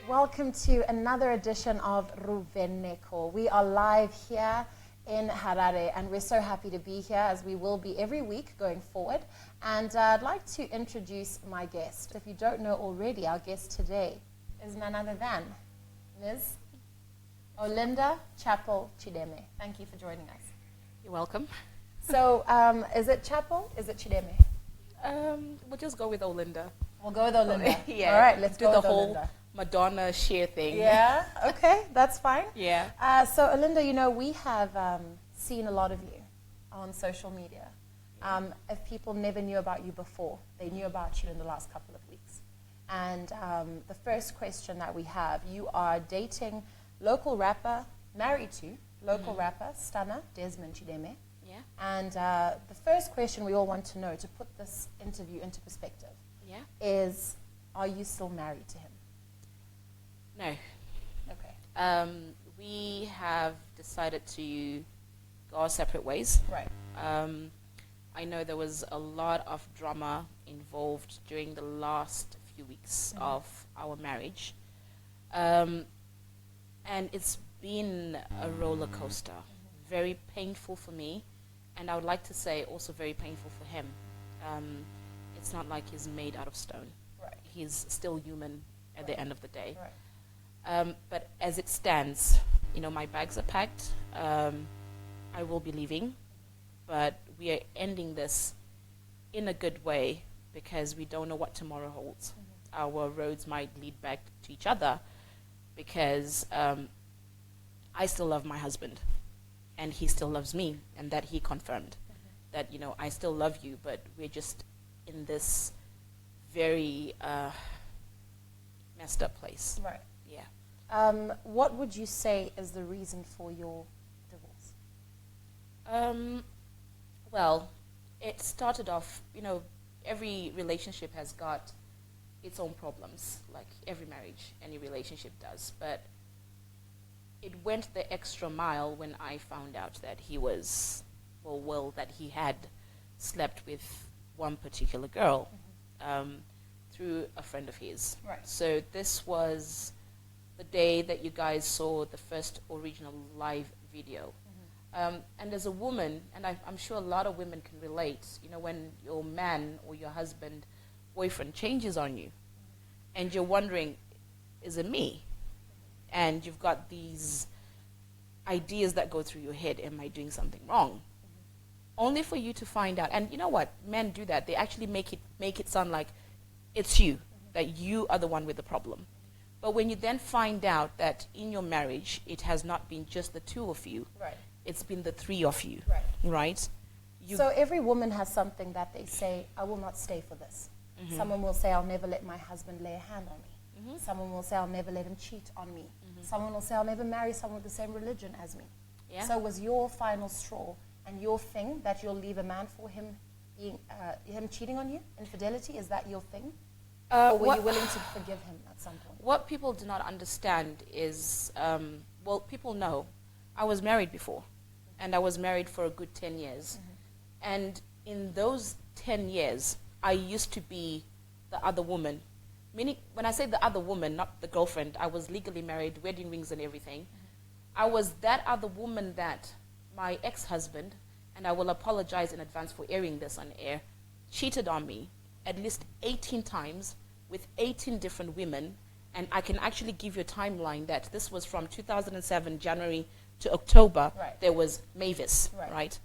Welcome to another edition of Ruvheneko. We are live here in Harare, and we're so happy to be here, as we will be every week going forward. And I'd like to introduce my guest. If you don't know already, our guest today is none other than Ms. Olinda Chapel Chideme. Thank you for joining us. You're welcome. So, is it Chapel? Is it Chideme? We'll just go with Olinda. We'll go with Olinda. Yeah. All right, let's do go the with whole Olinda. Madonna share thing. Yeah, okay, that's fine. Yeah. So, Olinda, you know, we have seen a lot of you on social media. If people never knew about you before, they knew about you in the last couple of weeks. And the first question that we have, you are dating local rapper, married to local rapper, Stunner Desmond Chideme. Yeah. And the first question we all want to know, to put this interview into perspective, is, are you still married to him? No. Okay. We have decided to go our separate ways. Right. I know there was a lot of drama involved during the last few weeks of our marriage. And it's been a roller coaster, very painful for me, and I would like to say also very painful for him. It's not like he's made out of stone. Right. He's still human at the end of the day. Right. But as it stands, you know, my bags are packed. I will be leaving, but we are ending this in a good way because we don't know what tomorrow holds. Our roads might lead back to each other because I still love my husband and he still loves me, and that he confirmed that, you know, I still love you, but we're just in this very messed up place. Right. Yeah. What would you say is the reason for your divorce? Well, it started off, you know, every relationship has got its own problems, like every marriage, any relationship does. But it went the extra mile when I found out that he was, that he had slept with one particular girl through a friend of his. Right. So this was the day that you guys saw the first original live video. And as a woman, and I'm sure a lot of women can relate, you know, when your man or your husband, boyfriend changes on you, and you're wondering, is it me? And you've got these ideas that go through your head, am I doing something wrong? Only for you to find out, and you know what, men do that, they actually make it sound like it's you, that you are the one with the problem. But when you then find out that in your marriage, it has not been just the two of you, Right. it's been the three of you, Right. right? So every woman has something that they say, I will not stay for this. Someone will say, I'll never let my husband lay a hand on me. Someone will say, I'll never let him cheat on me. Someone will say, I'll never marry someone with the same religion as me. Yeah. So was your final straw and your thing that you'll leave a man for him being, him cheating on you? Infidelity, is that your thing? Or were you willing to forgive him at some point? What people do not understand is, people know I was married before, and I was married for a good 10 years. And in those 10 years, I used to be the other woman. Meaning, when I say the other woman, not the girlfriend, I was legally married, wedding rings and everything. I was that other woman that my ex-husband, and I will apologize in advance for airing this on air, cheated on me at least 18 times with 18 different women. And I can actually give you a timeline that this was from 2007, January to October. Right. There was Mavis, Right. right?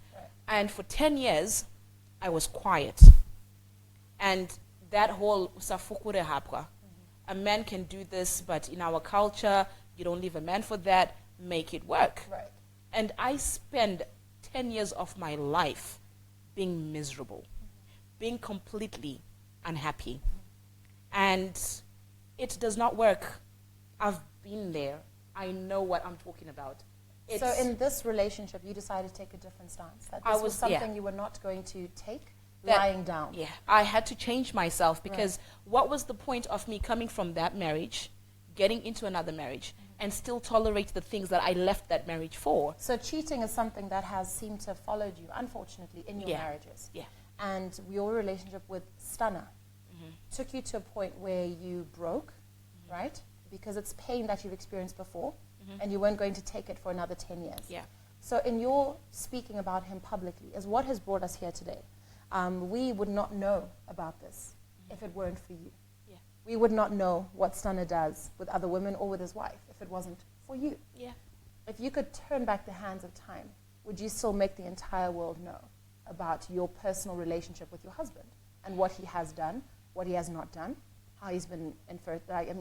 And for 10 years, I was quiet. And that whole safukure hapwa, a man can do this, but in our culture, you don't leave a man for that, make it work. Right. And I spent 10 years of my life being miserable, being completely unhappy. And it does not work. I've been there. I know what I'm talking about. So in this relationship, you decided to take a different stance. That this was something you were not going to take lying down. Yeah, I had to change myself because what was the point of me coming from that marriage, getting into another marriage, and still tolerate the things that I left that marriage for? So cheating is something that has seemed to have followed you, unfortunately, in your marriages. Yeah. And your relationship with Stunner took you to a point where you broke, right? because it's pain that you've experienced before, and you weren't going to take it for another 10 years. Yeah. So in your speaking about him publicly is what has brought us here today. We would not know about this if it weren't for you. Yeah. We would not know what Stunner does with other women or with his wife if it wasn't for you. Yeah. If you could turn back the hands of time, would you still make the entire world know about your personal relationship with your husband and what he has done, what he has not done, how he's been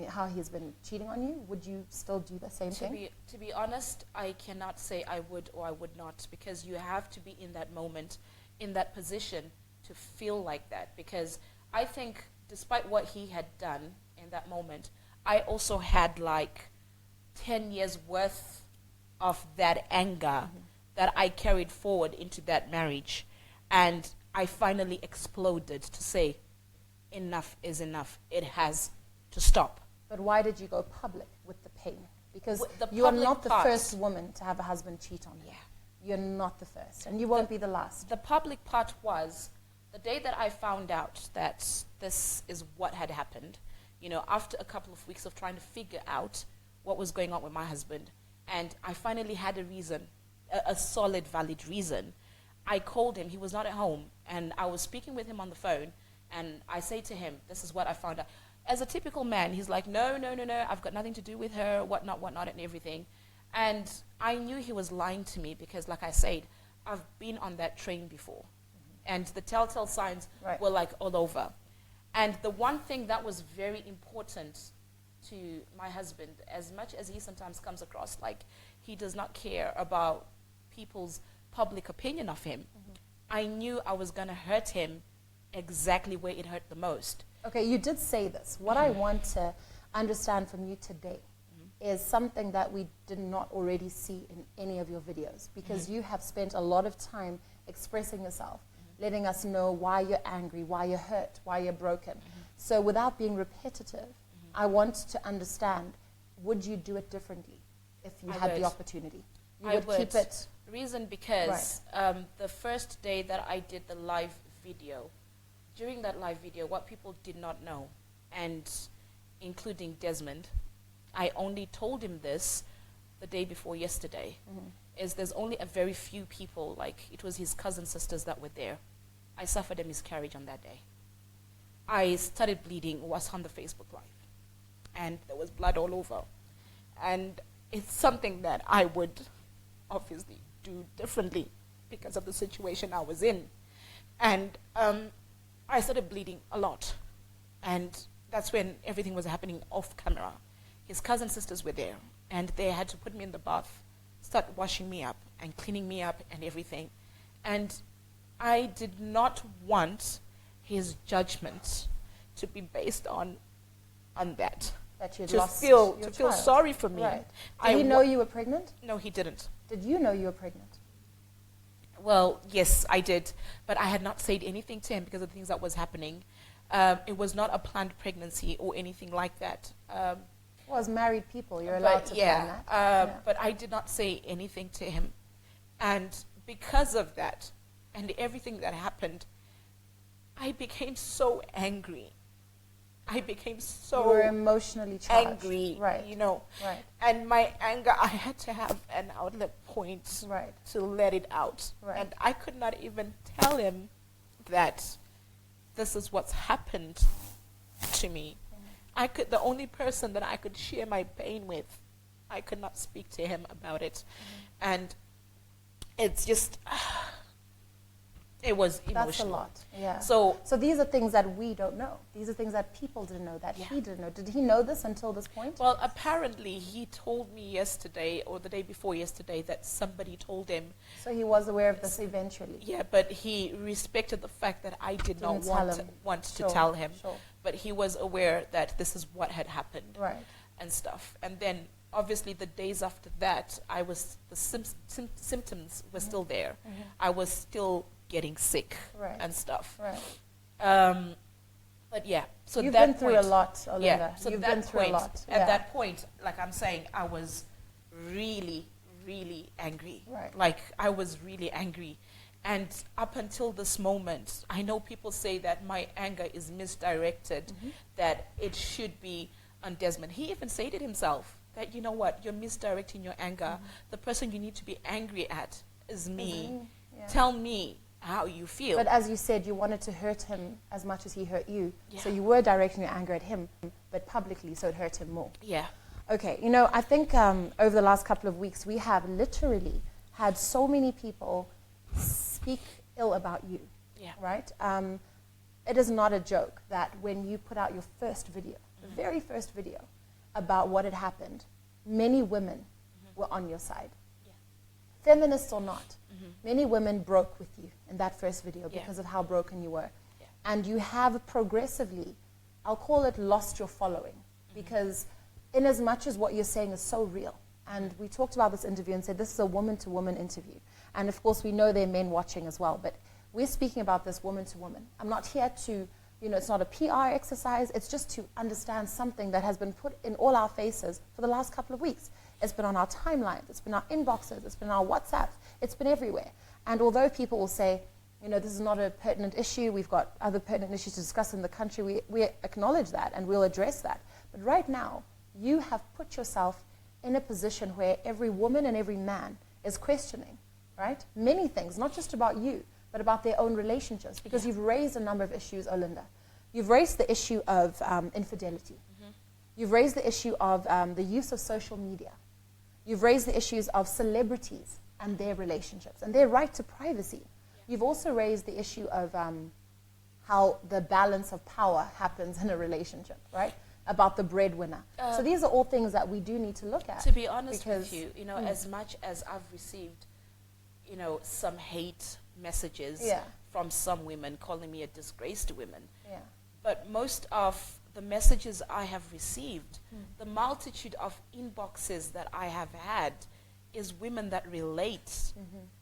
how he's been cheating on you? Would you still do the same thing? To be honest, I cannot say I would or I would not, because you have to be in that moment, in that position to feel like that. Because I think despite what he had done in that moment, I also had like 10 years worth of that anger that I carried forward into that marriage. And I finally exploded to say, enough is enough. It has to stop. But why did you go public with the pain? Because The you are public not the part- first woman to have a husband cheat on you. Yeah. You're not the first, and you won't be the last. The public part was the day that I found out that this is what had happened, after a couple of weeks of trying to figure out what was going on with my husband, and I finally had a reason, a solid, valid reason. I called him. He was not at home, and I was speaking with him on the phone, and I say to him, this is what I found out. As a typical man, he's like, no, I've got nothing to do with her, whatnot, and everything. And I knew he was lying to me because, like I said, I've been on that train before. And the telltale signs were like all over. And the one thing that was very important to my husband, as much as he sometimes comes across like he does not care about people's public opinion of him, I knew I was going to hurt him exactly where it hurt the most. Okay, you did say this. What I want to understand from you today is something that we did not already see in any of your videos, because you have spent a lot of time expressing yourself, letting us know why you're angry, why you're hurt, why you're broken. So without being repetitive, I want to understand, would you do it differently if you had the opportunity? You would keep it? Reason because the first day that I did the live video, during that live video, what people did not know, and including Desmond, I only told him this the day before yesterday, is there's only a very few people, like it was his cousin sisters that were there. I suffered a miscarriage on that day. I started bleeding, was on the Facebook Live, and there was blood all over. And it's something that I would obviously do differently because of the situation I was in. And I started bleeding a lot. And that's when everything was happening off camera. His cousin sisters were there, and they had to put me in the bath, start washing me up and cleaning me up and everything. And I did not want his judgment to be based on that. That you'd to lost feel your to feel child. sorry for me. Right. Did he know you were pregnant? No, he didn't. Did you know you were pregnant? Well, yes, I did, but I had not said anything to him because of the things that was happening. It was not a planned pregnancy or anything like that. Well, as married people, you're allowed to plan that. But I did not say anything to him. And because of that and everything that happened, I became so angry. I became so You were emotionally charged. angry, Right. Right. And my anger, I had to have an outlet point Right. to let it out. Right. And I could not even tell him that this is what's happened to me. The only person that I could share my pain with, I could not speak to him about it. And it's just, it was emotional. That's a lot, yeah. So these are things that we don't know. These are things that people didn't know, that he didn't know. Did he know this until this point? Well, apparently he told me yesterday or the day before yesterday that somebody told him. So he was aware of this eventually. Yeah, but he respected the fact that I did not want to tell him. Sure. But he was aware that this is what had happened. Right. And stuff. And then obviously the days after that, the symptoms were still there. I was still getting sick and stuff. Right. But yeah, so you've that been through a lot, Olinda. Yeah, so you've that been through point, a lot. At that point, like I'm saying, I was really, really angry. Right. Like I was really angry. And up until this moment, I know people say that my anger is misdirected, that it should be on Desmond. He even said it himself, that, you know what, you're misdirecting your anger. The person you need to be angry at is me. Yeah. Tell me how you feel. But as you said, you wanted to hurt him as much as he hurt you. Yeah. So you were directing your anger at him, but publicly, so it hurt him more. Yeah. Okay, you know, I think over the last couple of weeks, we have literally had so many people speak ill about you. Yeah. Right? It is not a joke that when you put out your first video, the very first video about what had happened, many women were on your side. Yeah. Feminists or not, many women broke with you in that first video Yeah. because of how broken you were. Yeah. And you have progressively, I'll call it, lost your following. Because in as much as what you're saying is so real, and we talked about this interview and said this is a woman-to-woman interview. And of course we know there are men watching as well, but we're speaking about this woman-to-woman. I'm not here to, you know, it's not a PR exercise, it's just to understand something that has been put in all our faces for the last couple of weeks. It's been on our timelines, it's been our inboxes, it's been our WhatsApps, it's been everywhere. And although people will say, you know, this is not a pertinent issue, we've got other pertinent issues to discuss in the country, we acknowledge that and we'll address that. But right now, you have put yourself in a position where every woman and every man is questioning, right? Many things, not just about you, but about their own relationships, because you've raised a number of issues, Olinda. You've raised the issue of infidelity. You've raised the issue of the use of social media. You've raised the issues of celebrities and their relationships and their right to privacy. You've also raised the issue of how the balance of power happens in a relationship, right? About the breadwinner. So these are all things that we do need to look at. To be honest with you, you know, as much as I've received, you know, some hate messages from some women calling me a disgrace to women, but most of the messages I have received, the multitude of inboxes that I have had, is women that relate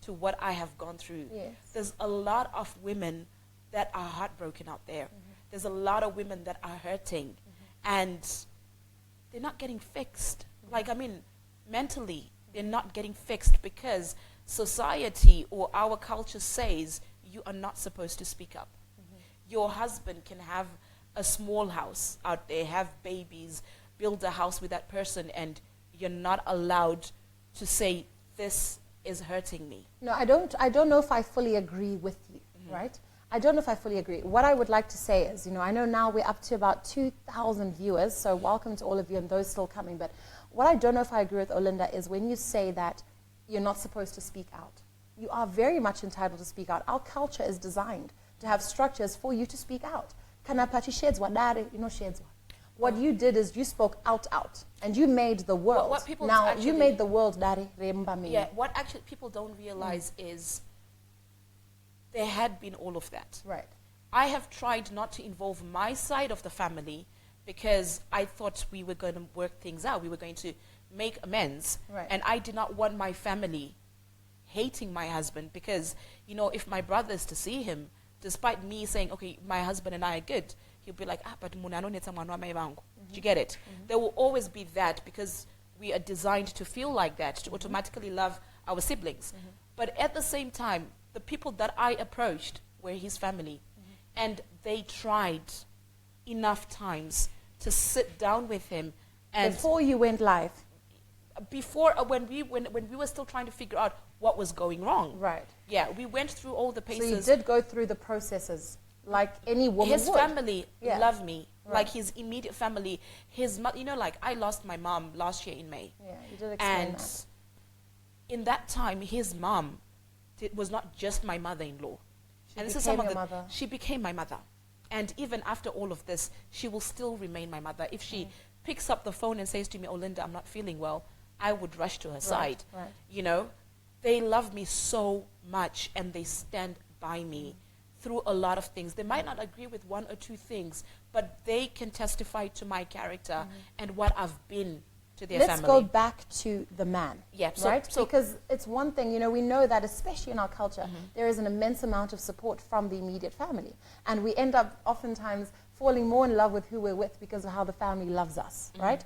to what I have gone through. There's a lot of women that are heartbroken out there. There's a lot of women that are hurting, and they're not getting fixed. Like, I mean, mentally, they're not getting fixed because society or our culture says you are not supposed to speak up. Your husband can have a small house out there, have babies, build a house with that person, and you're not allowed to say, this is hurting me. No, I don't know if I fully agree with you, right? I don't know if I fully agree. What I would like to say is, you know, I know now we're up to about 2,000 viewers, so welcome to all of you and those still coming. But what I don't know if I agree with Olinda is when you say that you're not supposed to speak out. You are very much entitled to speak out. Our culture is designed to have structures for you to speak out. What you did is you spoke out, and you made the world. What people now actually, you made the world. Yeah, what actually people don't realize is there had been all of that. Right. I have tried not to involve my side of the family because I thought we were going to work things out. We were going to make amends. Right. And I did not want my family hating my husband because, you know, if my brother is to see him, despite me saying, okay, my husband and I are good, he'll be like, but muna no neta mwana wa mai wangu. Do you get it? There will always be that because we are designed to feel like that, to automatically love our siblings. But at the same time, the people that I approached were his family. And they tried enough times to sit down with him. And before you went live? Before, when we were still trying to figure out what was going wrong. Right. Yeah, we went through all the paces. So you did go through the processes like any woman His would. family loved me. Right. Like his immediate family. His you know, like I lost my mom last year in May. Yeah, you did explain and that. In that time, his mom was not just my mother-in-law. She became my mother. And even after all of this, she will still remain my mother. If she picks up the phone and says to me, Olinda, I'm not feeling well, I would rush to her side. Right. You know, they love me so much and they stand by me through a lot of things. They might not agree with one or two things, but they can testify to my character and what I've been to their family. Let's go back to the man, yeah, right? Because it's one thing, you know, we know that especially in our culture, there is an immense amount of support from the immediate family. And we end up oftentimes falling more in love with who we're with because of how the family loves us, right?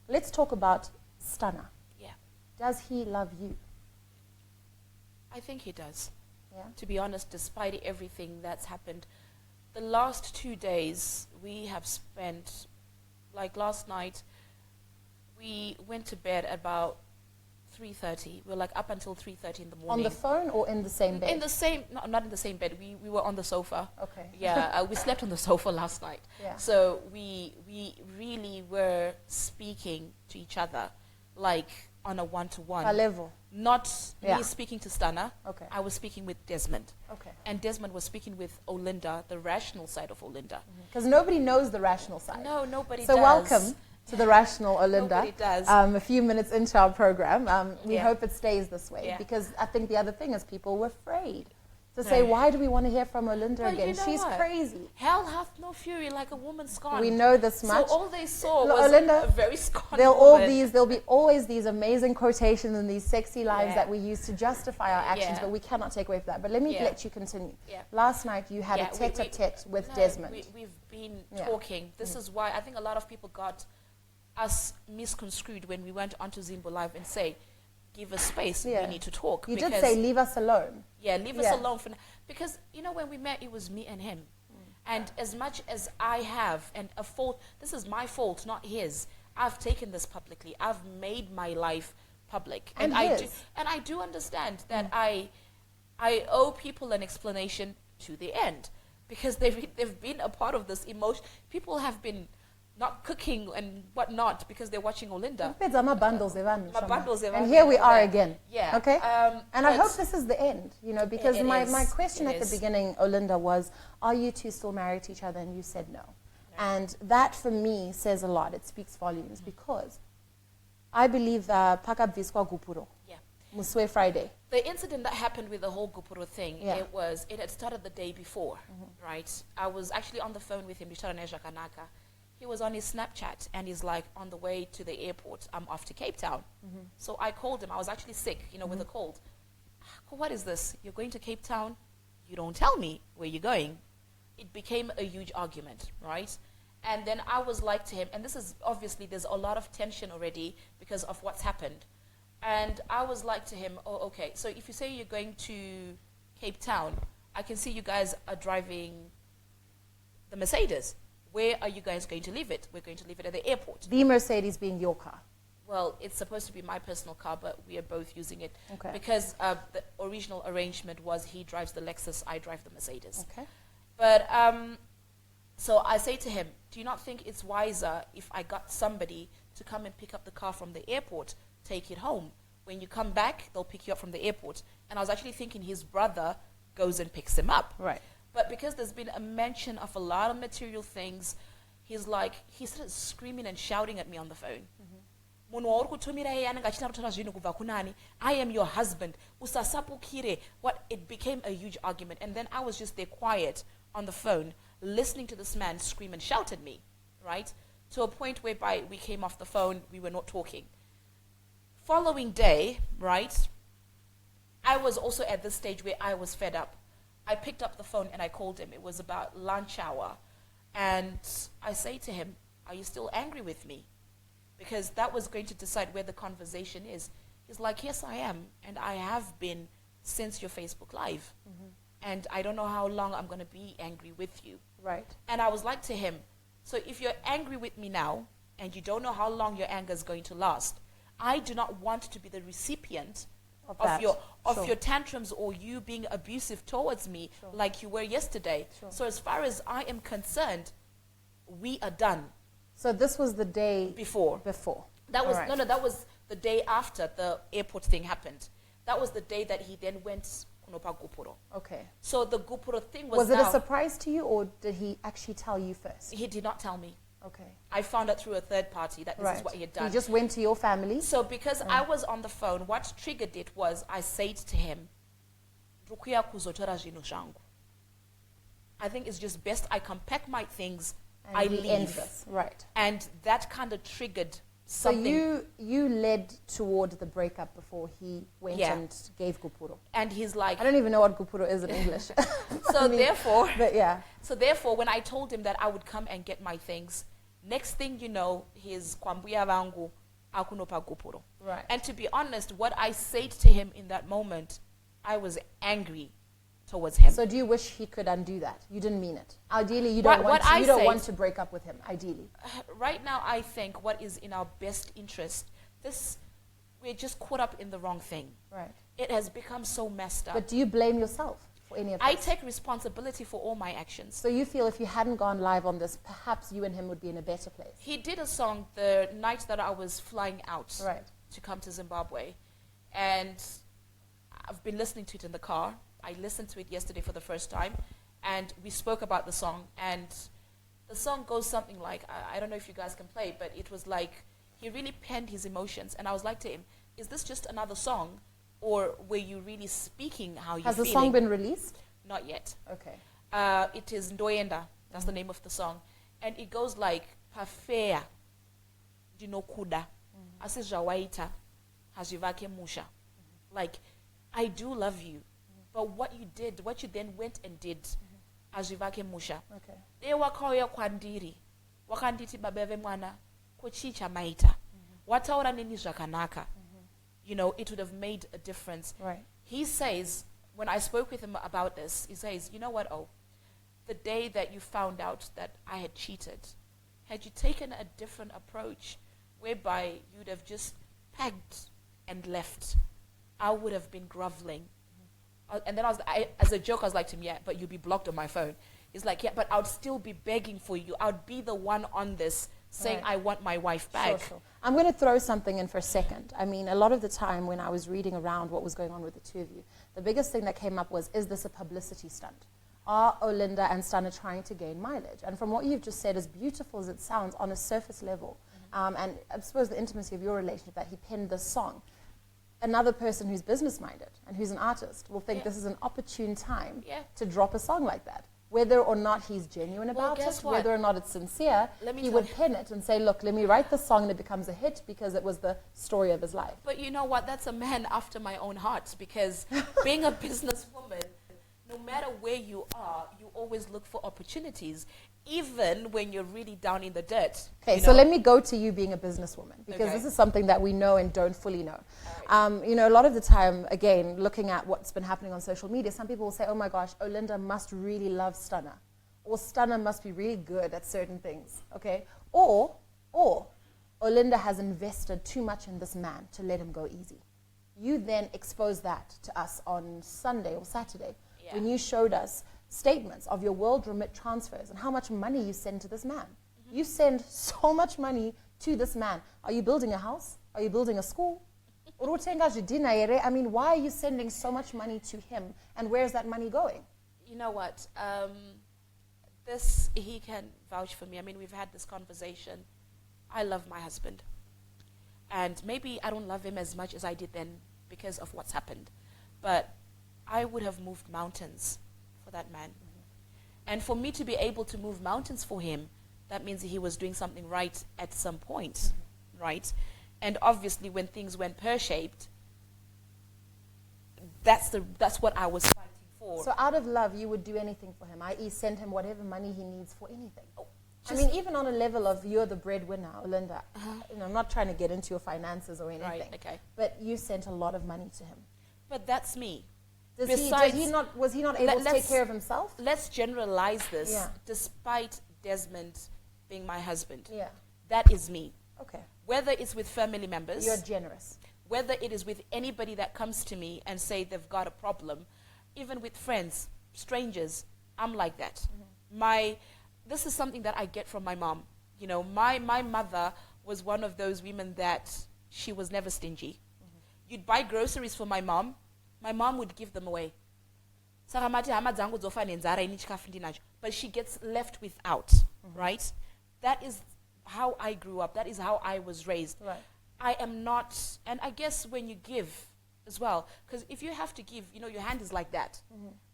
Let's talk about Stunner. Yeah. Does he love you? I think he does. Yeah. To be honest, despite everything that's happened, the last 2 days we have spent like last night, we went to bed at about 3:30. We were like up until 3:30 in the morning. On the phone or in the same bed? In the same, no, not in the same bed. We were on the sofa. Okay. Yeah, we slept on the sofa last night. Yeah. So we really were speaking to each other, like on a one-to-one. A level. Not Yeah. me speaking to Stana. Okay. I was speaking with Desmond. Okay. And Desmond was speaking with Olinda, the rational side of Olinda. Because nobody knows the rational side. No, nobody So does. welcome to the rational Olinda. Nobody does. A few minutes into our program. We Yeah. hope it stays this way Yeah. because I think the other thing is people were afraid to say, why do we want to hear from Olinda Well, again? you know She's what? crazy. Hell hath no fury like a woman scorned. We know this much. So all they saw Look, was Olinda, a very scorned There'll be always these amazing quotations and these sexy lines Yeah. that we use to justify our actions, Yeah. but we cannot take away from that. But let me Yeah. let you continue. Yeah. Last night you had Yeah, a tete-a-tete with No, Desmond. We've been Yeah. talking. This is why I think a lot of people got us misconstrued when we went onto Zimbo Live and say, give us space, Yeah. we need to talk. You did say, leave us alone. Yeah, leave us Yeah. alone for now. Because, you know, when we met, it was me and him. And as much as I have, and a fault, this is my fault, not his. I've taken this publicly. I've made my life public. And I do understand that I owe people an explanation to the end. Because they've been a part of this emotion. People have been not cooking and whatnot because they're watching Olinda. And here we are again. Yeah. Okay. And I but- hope this is the end, you know, because It my is. question It at the is. beginning, Olinda, was, are you two still married to each other? And you said no. And that for me says a lot. It speaks volumes because I believe Pakab Viskwa Gupuro, Yeah. Muswe Friday. The incident that happened with the whole Gupuro thing, Yeah. it had started the day before, right? I was actually on the phone with him, Kanaka. He was on his Snapchat and he's like, on the way to the airport, I'm off to Cape Town. So I called him. I was actually sick, you know, with a cold. What is this? You're going to Cape Town? You don't tell me where you're going. It became a huge argument, right? And then I was like to him, and this is obviously, there's a lot of tension already because of what's happened. And I was like to him, oh, okay, so if you say you're going to Cape Town, I can see you guys are driving the Mercedes. Where are you guys going to leave it? We're going to leave it at the airport. The Mercedes being your car. Well, it's supposed to be my personal car, but we are both using it. Okay. Because the original arrangement was he drives the Lexus, I drive the Mercedes. Okay. But, so I say to him, do you not think it's wiser if I got somebody to come and pick up the car from the airport, take it home? When you come back, they'll pick you up from the airport. And I was actually thinking his brother goes and picks him up. Right. But because there's been a mention of a lot of material things, he started screaming and shouting at me on the phone. I am your husband. What? It became a huge argument. And then I was just there quiet on the phone, listening to this man scream and shout at me, right? To a point whereby we came off the phone, we were not talking. Following day, right, I was also at this stage where I was fed up. I picked up the phone and I called him. It was about lunch hour. And I say to him, are you still angry with me? Because that was going to decide where the conversation is. He's like, yes, I am. And I have been since your Facebook Live. And I don't know how long I'm going to be angry with you. Right. And I was like to him, so if you're angry with me now, and you don't know how long your anger is going to last, I do not want to be the recipient of your tantrums or you being abusive towards me like you were yesterday. So as far as I am concerned, we are done. So this was the day Before. That was All right. that was the day after the airport thing happened. That was the day that he then went kunopa Gupuro. Okay. So the Gupuro thing was Was it now, a surprise to you, or did he actually tell you first? he did not tell me. Okay. I found out through a third party that this is what he had done. He just went to your family. So because I was on the phone, what triggered it was I said to him, "Ndikuya kuzotora zvinhu zvangu." I think it's just best I can pack my things, And I we leave. end this. Right. And that kind of triggered So something. you led toward the breakup before he went Yeah. and gave Gupuro. And he's like, I don't even know what Gupuro is in English. so I mean, therefore, but yeah. so therefore, when I told him that I would come and get my things, next thing you know, he's kwambuya vangu akunopa Gupuro. Right. And to be honest, what I said to him in that moment, I was angry towards him. So do you wish he could undo that? You didn't mean it. Ideally, you What- don't what want I to, you don't say- want to break up with him. Ideally, Right now, I think what is in our best interest, we're just caught up in the wrong thing. right? It has become so messed up. But do you blame yourself for any of I this? take responsibility for all my actions. So you feel if you hadn't gone live on this, perhaps you and him would be in a better place, He did a song the night that I was flying out right? to come to Zimbabwe, and I've been listening to it in the car. I listened to it yesterday for the first time, and we spoke about the song, and the song goes something like, I don't know if you guys can play, but it was like, he really penned his emotions, and I was like to him, is this just another song, or were you really speaking how you're Has the feeling? song been released? Not yet. Okay. It is Ndoyenda, that's the name of the song, and it goes like, Pafea, Dinokuda, Asizhawaita, Hazivake Musha. Like, I do love you, but what you then went and did, Hazivake Musha. Okay. Ewakauya kwandiri, wakanditi babeve mwana, kochicha maita. Wataura nini zvakanaka. You know, it would have made a difference. Right. He says, when I spoke with him about this, he says, you know what, the day that you found out that I had cheated, had you taken a different approach, whereby you'd have just packed and left, I would have been groveling. And then as a joke, I was like to him, yeah, but you'd be blocked on my phone. He's like, yeah, but I would still be begging for you. I would be the one on this saying, Right. I want my wife back. Sure. I'm going to throw something in for a second. I mean, a lot of the time when I was reading around what was going on with the two of you, the biggest thing that came up was, is this a publicity stunt? Are Olinda and Stunner trying to gain mileage? And from what you've just said, as beautiful as it sounds on a surface level, and I suppose the intimacy of your relationship, that he penned this song, another person who's business-minded and who's an artist will think this is an opportune time to drop a song like that. Whether or not he's genuine about it, guess what? whether or not it's sincere, Let me he tell would you. pen it and say, look, let me write this song, and it becomes a hit because it was the story of his life. But you know what? That's a man after my own heart, because being a businesswoman, no matter where you are, you always look for opportunities, even when you're really down in the dirt. Okay, you so know? let me go to you being a businesswoman, because Okay. this is something that we know and don't fully know. You know, a lot of the time, again, looking at what's been happening on social media, some people will say, oh my gosh, Olinda must really love Stunner, or Stunner must be really good at certain things, okay? Or Olinda has invested too much in this man to let him go easy. You then expose that to us on Sunday or Saturday when you showed us statements of your world remit transfers and how much money you send to this man. You send so much money to this man. Are you building a house? Are you building a school? I mean, why are you sending so much money to him, and where's that money going? You know what? He can vouch for me. I mean, we've had this conversation. I love my husband. And maybe I don't love him as much as I did then because of what's happened. But I would have moved mountains for that man. And for me to be able to move mountains for him, that means he was doing something right at some point, right? And obviously when things went pear-shaped, that's what I was fighting for. So out of love, you would do anything for him, i.e. send him whatever money he needs for anything. I mean, even on a level of you're the breadwinner, Olinda. You know, I'm not trying to get into your finances or anything. Right, okay. But you sent a lot of money to him. But that's me. Was Besides- he not able to take care of himself? Let's generalize this. Yeah. Despite Desmond being my husband, Yeah. that is me. Okay. Whether it's with family members, You're generous. whether it is with anybody that comes to me and say they've got a problem, even with friends, strangers, I'm like that. This is something that I get from my mom. You know, my mother was one of those women that she was never stingy. You'd buy groceries for my mom would give them away. But she gets left without, right? That is how I grew up. That is how I was raised. Right. I am not, and I guess when you give as well, because if you have to give, you know, your hand is like that.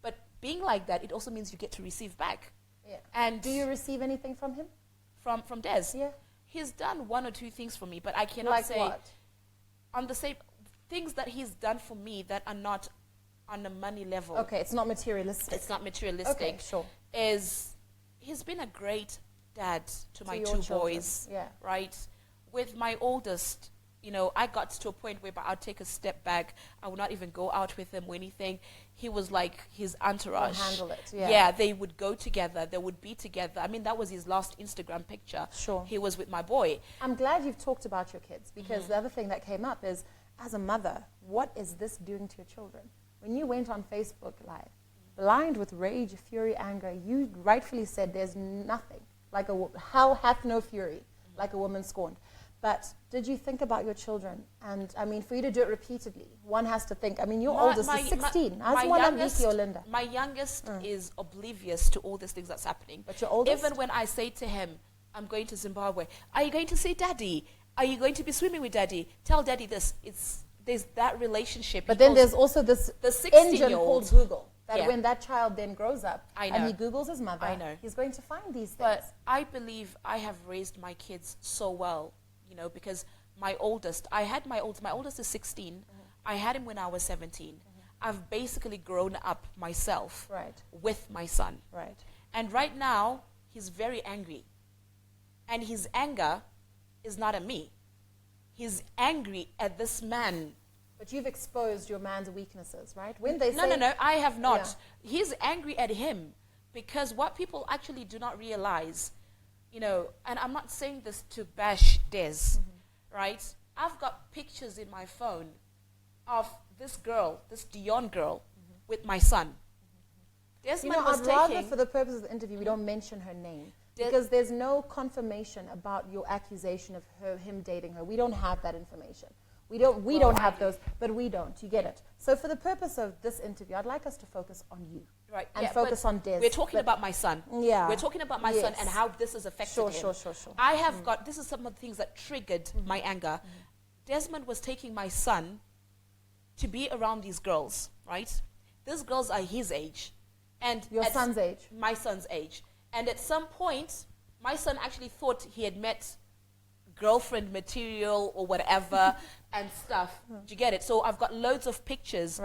But being like that, it also means you get to receive back. Yeah. And Do you receive anything from him? from Des? Yeah. He's done one or two things for me, but I cannot Like say what? on the same things that he's done for me that are not on a money level. Okay, it's not materialistic. It's not materialistic. Okay, sure. He's been a great dad to my your two children, boys. yeah. Right? With my oldest, I got to a point where I'd take a step back. I would not even go out with him or anything. He was like his entourage. He'll handle it, yeah. Yeah, they would go together. They would be together. I mean, that was his last Instagram picture. Sure. He was with my boy. I'm glad you've talked about your kids, because the other thing that came up is, as a mother, what is this doing to your children? When you went on Facebook Live, blind with rage, fury, anger, you rightfully said there's nothing like hell hath no fury, like a woman scorned. But did you think about your children? And I mean, for you to do it repeatedly, one has to think. I mean, your oldest is 16. Olinda. My youngest is oblivious to all these things that's happening. But your oldest? Even when I say to him, I'm going to Zimbabwe, are you going to see Daddy? Are you going to be swimming with Daddy? Tell Daddy this. There's that relationship. But then there's also this engine called Google. That when that child then grows up and he Googles his mother, he's going to find these things. But I believe I have raised my kids so well. Because my oldest is 16. I had him when I was 17. I've basically grown up myself with my son. Right. And right now, he's very angry. And his anger is not at me. He's angry at this man. But you've exposed your man's weaknesses, right? When they No, I have not. Yeah. He's angry at him because what people actually do not realize, and I'm not saying this to bash Des, right? I've got pictures in my phone of this girl, this Dion girl, with my son. Desmond was I'd rather, for the purpose of the interview, we don't mention her name. Because there's no confirmation about your accusation of him dating her. We don't have that information. We don't have those, but we don't. You get it? So for the purpose of this interview, I'd like us to focus on you. Right. And focus on Des. We're talking about my son. Yeah. We're talking about my son and how this has affected him. Sure. I have this is some of the things that triggered my anger. Desmond was taking my son to be around these girls, right? These girls are his age. And your son's age? My son's age. And at some point, my son actually thought he had met girlfriend material or whatever and stuff. Do you get it? So I've got loads of pictures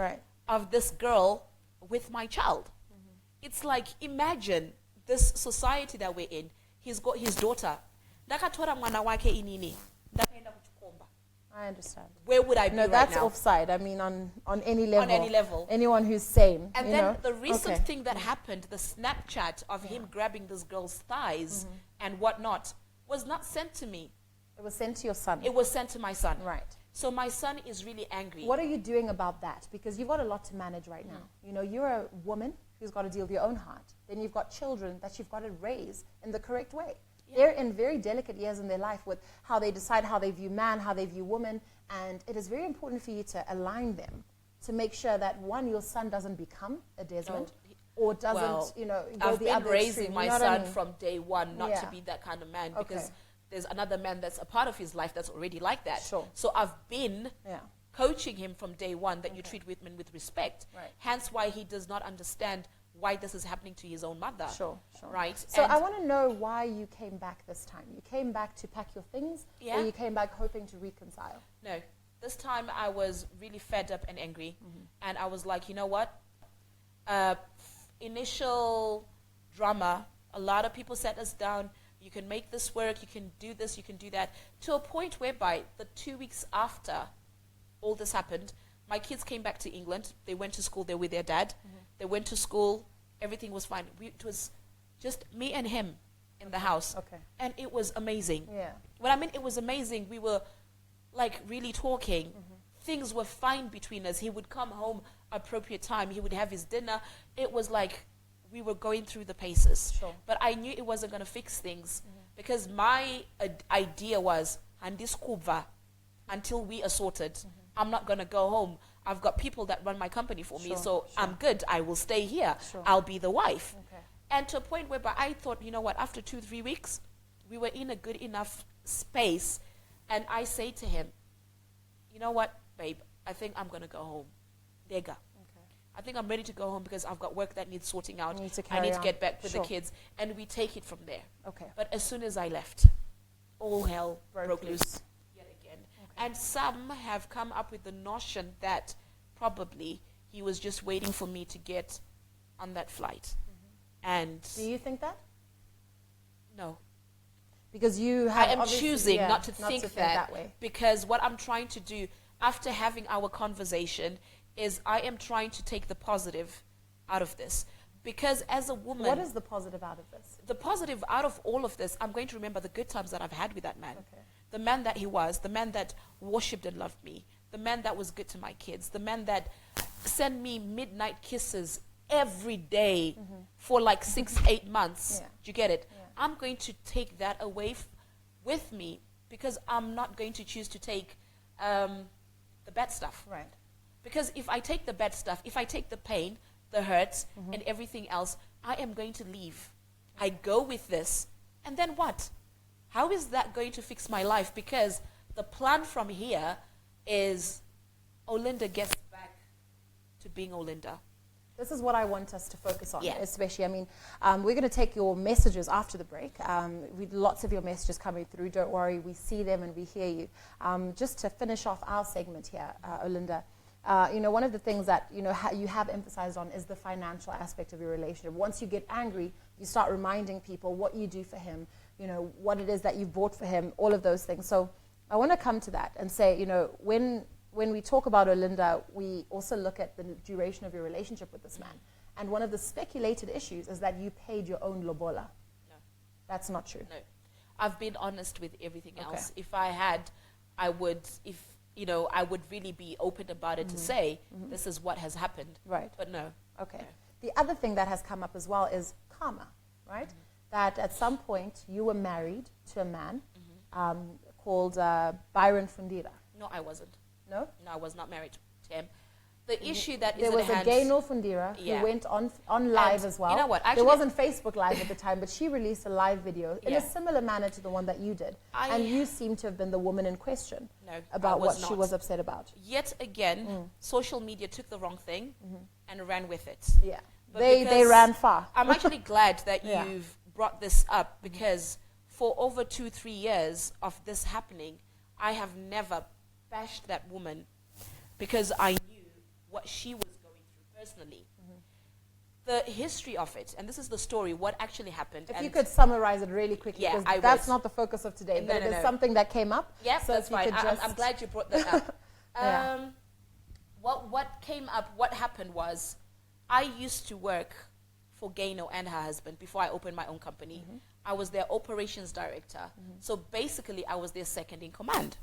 of this girl with my child. It's like, imagine this society that we're in. He's got his daughter. I understand. Where would I be right now? No, that's offside. I mean, on any level. On any level. Anyone who's sane. And then the recent thing that happened, the Snapchat of him grabbing this girl's thighs and whatnot, was not sent to me. It was sent to your son. It was sent to my son. Right. So my son is really angry. What are you doing about that? Because you've got a lot to manage right now. You're a woman who's got to deal with your own heart. Then you've got children that you've got to raise in the correct way. Yeah. They're in very delicate years in their life with how they decide how they view man, how they view woman. And it is very important for you to align them to make sure that, one, your son doesn't become a Desmond or doesn't, go I've the been other raising extreme. my son from day one not to be that kind of man because there's another man that's a part of his life that's already like that. Sure. So I've been coaching him from day one that you treat women with respect. Right. Hence why he does not understand why this is happening to his own mother. Sure. Right? So I want to know why you came back this time. You came back to pack your things or you came back hoping to reconcile? No. This time I was really fed up and angry. And I was like, you know what? Initial drama, a lot of people sat us down. You can make this work, you can do this, you can do that. To a point whereby the 2 weeks after all this happened, my kids came back to England. They went to school, they were with their dad. They went to school, everything was fine. It was just me and him in the house. Okay. And it was amazing. Yeah. When I mean it was amazing, we were like really talking. Things were fine between us. He would come home appropriate time. He would have his dinner. It was like we were going through the paces. Sure. But I knew it wasn't going to fix things because my idea was, until we are sorted, I'm not going to go home. I've got people that run my company for me, so I'm good. I will stay here. I'll be the wife. Okay. And to a point whereby I thought, you know what, after 2-3 weeks, we were in a good enough space. And I say to him, you know what, babe, I think I'm going to go home. Dega. Okay. I think I'm ready to go home because I've got work that needs sorting out. I need to get back with the kids. And we take it from there. Okay. But as soon as I left, all hell broke loose yet again. Okay. And some have come up with the notion that probably he was just waiting for me to get on that flight. And do you think that? No. Because you have I am choosing not to think that way. Because what I'm trying to do after having our conversation is I am trying to take the positive out of this. Because as a woman... What is the positive out of this? The positive out of all of this, I'm going to remember the good times that I've had with that man. Okay. The man that he was, the man that worshipped and loved me, the man that was good to my kids, the man that sent me midnight kisses every day for like 6-8 months. Yeah. Do you get it? Yeah. I'm going to take that away with me because I'm not going to choose to take the bad stuff. Right. Because if I take the bad stuff, if I take the pain, the hurts, and everything else, I am going to leave. I go with this, and then what? How is that going to fix my life? Because the plan from here is Olinda gets back to being Olinda. This is what I want us to focus on, Yeah. especially. I mean, we're going to take your messages after the break. Lots of your messages coming through. Don't worry, we see them and we hear you. Just to finish off our segment here, Olinda, one of the things that you have emphasized on is the financial aspect of your relationship. Once you get angry, you start reminding people what you do for him, what it is that you've bought for him, all of those things. So I want to come to that and say, when we talk about Olinda, we also look at the duration of your relationship with this man. And one of the speculated issues is that you paid your own lobola. No. That's not true. No. I've been honest with everything else. Okay. If I had, I would really be open about it to say, this is what has happened. Right. But no. Okay. No. The other thing that has come up as well is karma, right? That at some point you were married to a man called Byron Fundira. No, I wasn't. No? No, I was not married to him. The issue that is there at was a hand... gay Fundira Yeah. who went on live And as well. you know what, there actually- wasn't Facebook Live at the time, but she released a live video in Yeah. a similar manner to the one that you did. And you seem to have been the woman in question about what she was upset about. Yet again, social media took the wrong thing and ran with it. Yeah. But They because ran far. I'm actually glad that Yeah. you've brought this up because for over 2-3 years of this happening, I have never bashed that woman because I knew what she was going through personally. The history of it, and this is the story, what actually happened. If and you could summarize it really quickly, Yeah, because I that's would. not the focus of today, No, but no, it is no. something that came up. Yeah, so that's if you fine. could I'm glad you brought that up. Yeah. What came up, what happened was, I used to work for Gaino and her husband before I opened my own company. I was their operations director. So basically, I was their second in command.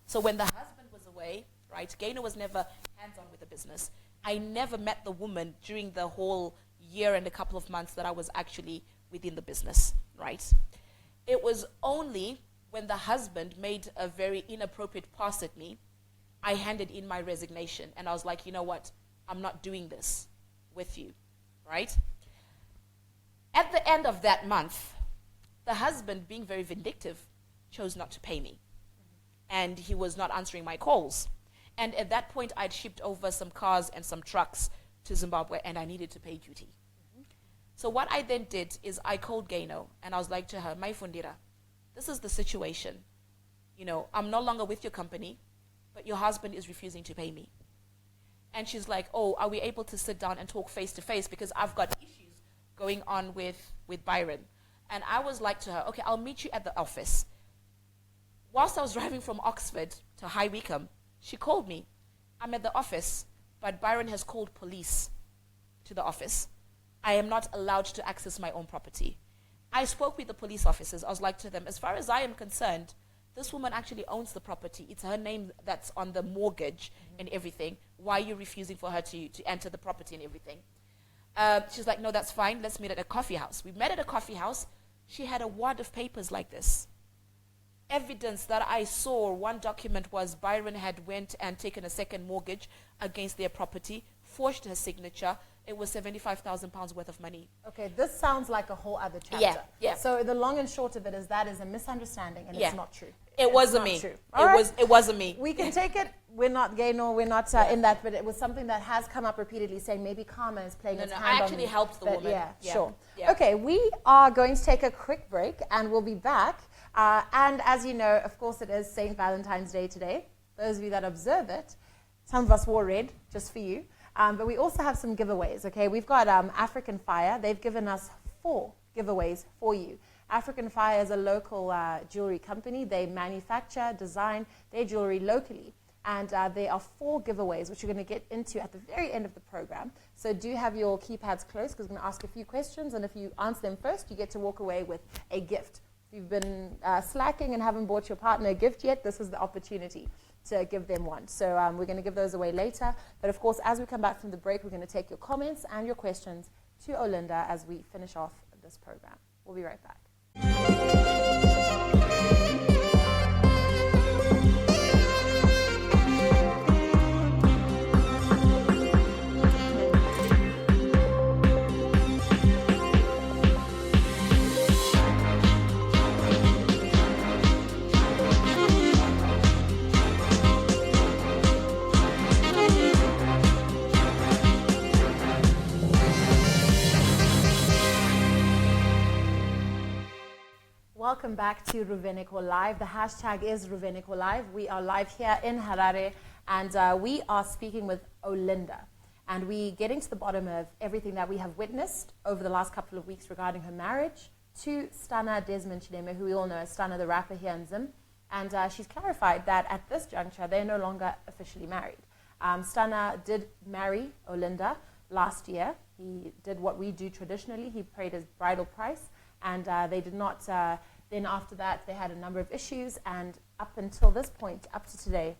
So when the husband was away, right, Gaino was never hands-on with the business. I never met the woman during the whole year and a couple of months that I was actually within the business, right? It was only when the husband made a very inappropriate pass at me, I handed in my resignation. And I was like, you know what? I'm not doing this with you, right? At the end of that month, the husband, being very vindictive, chose not to pay me. And he was not answering my calls. And at that point, I'd shipped over some cars and some trucks to Zimbabwe, and I needed to pay duty. So what I then did is I called Gaino, and I was like to her, "My Fundira, this is the situation. I'm no longer with your company, but your husband is refusing to pay me." And she's like, "Oh, are we able to sit down and talk face to face? Because I've got issues going on with Byron." And I was like to her, "Okay, I'll meet you at the office." Whilst I was driving from Oxford to High Wycombe, she called me. "I'm at the office, but Byron has called police to the office. I am not allowed to access my own property." I spoke with the police officers. I was like to them, as far as I am concerned, this woman actually owns the property. It's her name that's on the mortgage and everything. Why are you refusing for her to enter the property and everything? She's like, "No, that's fine. Let's meet at a coffee house." We met at a coffee house. She had a wad of papers like this. Evidence that I saw, one document was Byron had went and taken a second mortgage against their property, forged her signature. It was £75,000 worth of money. Okay, this sounds like a whole other chapter. Yeah, yeah. So the long and short of it is that is a misunderstanding, and Yeah. it's not true. It wasn't me. True. It wasn't me. We can take it. We're not gay, nor we're not in that, but it was something that has come up repeatedly, saying maybe karma is playing its hand I on actually me. helped the But woman. Yeah, Yeah, sure. yeah. Okay, we are going to take a quick break, and we'll be back. And as you know, of course, it is St. Valentine's Day today. Those of you that observe it, some of us wore red just for you. But we also have some giveaways, okay? We've got African Fire. They've given us 4 giveaways for you. African Fire is a local jewelry company. They manufacture, design their jewelry locally. And there are 4 giveaways, which you're going to get into at the very end of the program. So do have your keypads close, because I'm going to ask a few questions. And if you answer them first, you get to walk away with a gift. If you've been slacking and haven't bought your partner a gift yet, this is the opportunity to give them one. So we're going to give those away later. But of course, as we come back from the break, we're going to take your comments and your questions to Olinda as we finish off this program. We'll be right back. Welcome back to Ruvheneko Live. The hashtag is Ruvheneko Live. We are live here in Harare, and we are speaking with Olinda. And we're getting to the bottom of everything that we have witnessed over the last couple of weeks regarding her marriage to Stana Desmond Chileme, who we all know as Stana the rapper here in Zim. And she's clarified that at this juncture, they're no longer officially married. Stana did marry Olinda last year. He did what we do traditionally. He paid his bridal price, and they did not... Then after that, they had a number of issues, and up until this point, up to today,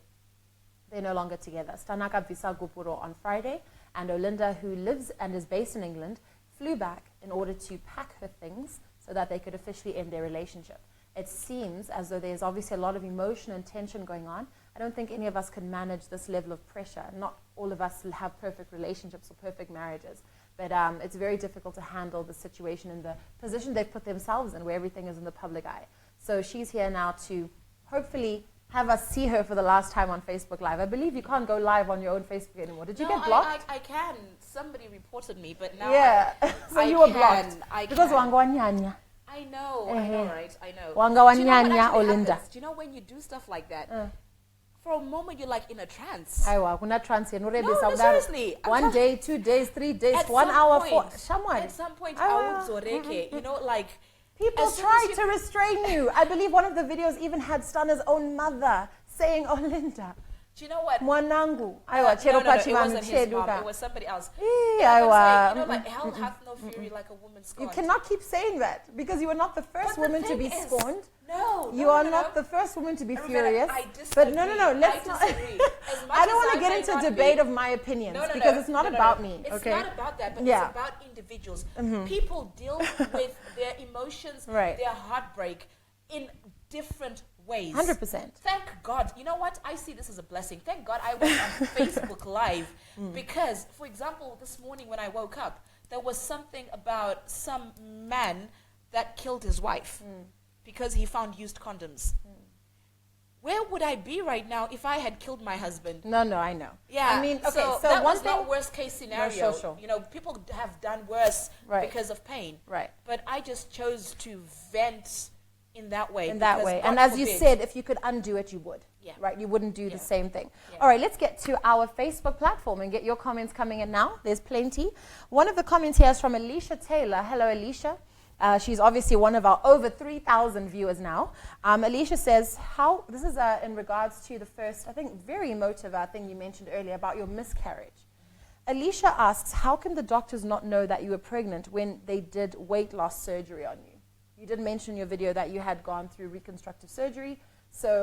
they're no longer together. Stana kabvisa Gupuro on Friday, and Olinda, who lives and is based in England, flew back in order to pack her things so that they could officially end their relationship. It seems as though there's obviously a lot of emotion and tension going on. I don't think any of us can manage this level of pressure. Not all of us have perfect relationships or perfect marriages. But it's very difficult to handle the situation and the position they've put themselves in, where everything is in the public eye. So she's here now to hopefully have us see her for the last time on Facebook Live. I believe you can't go live on your own Facebook anymore. Did you get blocked? I can. Somebody reported me, but now so you were blocked. Because wangwanyanya. I know, right? I know. Wangawanyanya Olinda. Do you know when you do stuff like that? For a moment, you're like in a trance. Aiwa, kuna trance. No, seriously. 1 day, 2 days, 3 days, 1 hour, 4. Someone. At some point, I would zoreke. You know, like... People try to restrain you. I believe one of the videos even had Stana's own mother saying, Olinda. Do you know what? Mwanangu. No, it wasn't his mom. It was somebody else. You know, but hell hath no fury like a woman scorned. You cannot keep saying that, because you are not the first woman to be scorned. No, you are not the first woman to be furious. But no, let's not. I don't want to get into a debate of my opinions, because it's not about me. It's not about that, but it's about individuals. People deal with their emotions, their heartbreak in different ways. 100%. Thank God. You know what? I see this as a blessing. Thank God I went on Facebook Live, because, for example, this morning when I woke up, there was something about some man that killed his wife because he found used condoms. Where would I be right now if I had killed my husband? No, I know. Yeah. I mean, okay, so that one was thing, not worst case scenario. No, sure. You know, people have done worse because of pain. Right. But I just chose to vent in that way. In that way. And as you said, if you could undo it, you would. Yeah. Right? You wouldn't do the same thing. Yeah. All right, let's get to our Facebook platform and get your comments coming in now. There's plenty. One of the comments here is from Alicia Taylor. Hello, Alicia. She's obviously one of our over 3,000 viewers now. Alicia says, this is in regards to the first, I think, very emotive thing you mentioned earlier about your miscarriage. Alicia asks, how can the doctors not know that you were pregnant when they did weight loss surgery on you? You did mention in your video that you had gone through reconstructive surgery, so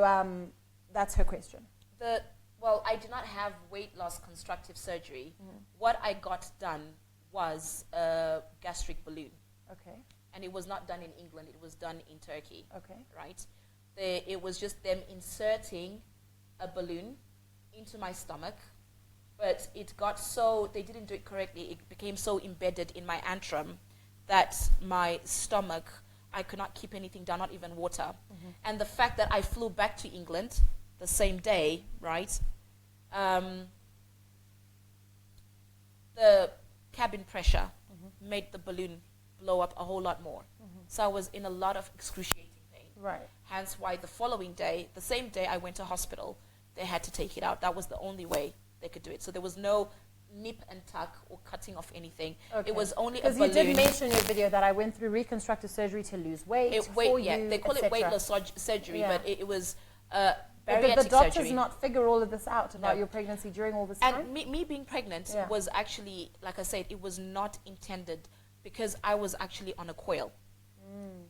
that's her question. Well, I did not have weight loss constructive surgery. What I got done was a gastric balloon. Okay. And it was not done in England, it was done in Turkey. Okay. Right? It was just them inserting a balloon into my stomach, but it got so, they didn't do it correctly, it became so embedded in my antrum that my stomach, I could not keep anything down, not even water. And the fact that I flew back to England the same day, right? The cabin pressure made the balloon blow up a whole lot more. So I was in a lot of excruciating pain. Right. Hence why the following day, the same day I went to hospital, they had to take it out. That was the only way they could do it. So there was nip and tuck or cutting off anything. Okay. It was only a Because balloon. you did mention in your video that I went through reconstructive surgery to lose weight for you, they call it etc. weight loss surgery, Yeah. but it was But bariatric did the doctors surgery. not figure all of this out about No. your pregnancy during all this time? And me being pregnant Yeah. was actually, like I said, it was not intended because I was actually on a coil.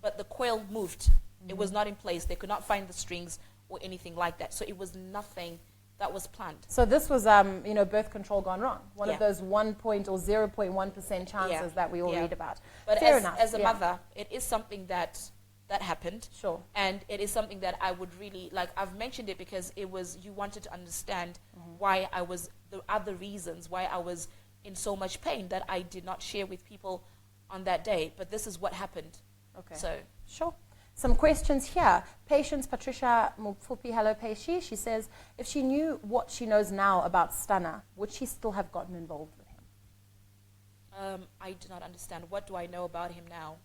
But the coil moved. It was not in place. They could not find the strings or anything like that. So it was nothing that was planned. So this was, birth control gone wrong. One of Yeah. those 0.1% chances that we all read about. But Fair as, enough. as a mother, it is something that happened. Sure. And it is something that I would really, like, I've mentioned it because it was, you wanted to understand why I was, the other reasons why I was in so much pain that I did not share with people on that day. But this is what happened. Okay. So, Sure. Some questions here. Patience Patricia Mupfupi, hello Peishi. She says, if she knew what she knows now about Stunner, would she still have gotten involved with him? I do not understand. What do I know about him now?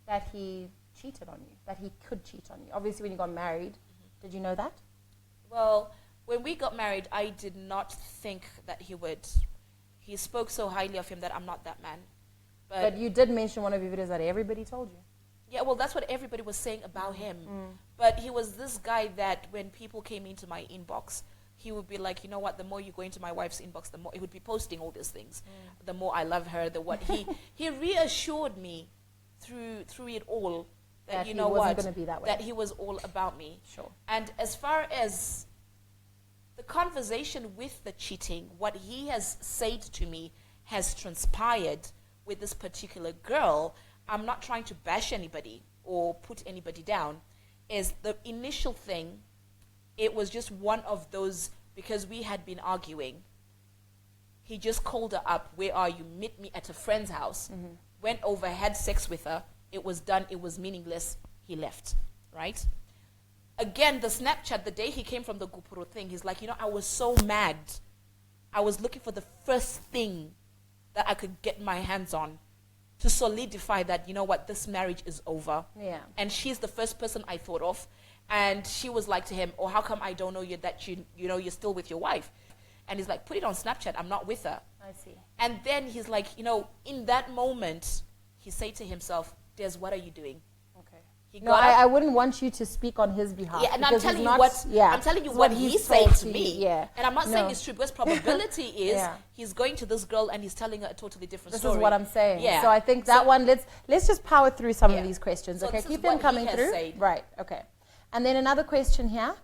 That he cheated on you, that he could cheat on you. Obviously, when you got married, did you know that? Well, when we got married, I did not think that he would. He spoke so highly of him that I'm not that man. But you did mention one of your videos that everybody told you. Yeah, well, that's what everybody was saying about him. But he was this guy that when people came into my inbox, he would be like, you know what, the more you go into my wife's inbox, the more he would be posting all these things. The more I love her, the what he reassured me through it all that you know he wasn't what, going to be that way. that he was all about me. Sure. And as far as the conversation with the cheating, what he has said to me has transpired with this particular girl. I'm not trying to bash anybody or put anybody down. Is the initial thing, it was just one of those, because we had been arguing. He just called her up, where are you? Meet me at a friend's house. Went over, had sex with her. It was done. It was meaningless. He left, right? Again, the Snapchat, the day he came from the Gupuro thing, he's like, I was so mad. I was looking for the first thing that I could get my hands on to solidify that, you know what, this marriage is over. Yeah. And she's the first person I thought of. And she was like to him, oh, how come I don't know you that you're still with your wife? And he's like, put it on Snapchat, I'm not with her. I see. And then he's like, in that moment, he said to himself, Des, what are you doing? Okay. He No, got up. I wouldn't want you to speak on his behalf. Yeah, and I'm because telling he's you not- what yeah, I'm telling you it's what he he's said told to me. Yeah. And I'm not saying No. it's true, because probability is Yeah. he's going to this girl and he's telling her a totally different This story. is what I'm saying. Yeah. So I think that one, let's just power through some of Yeah. these questions. So Okay, this is keep them what he coming has through. said. Right. Okay. And then another question here.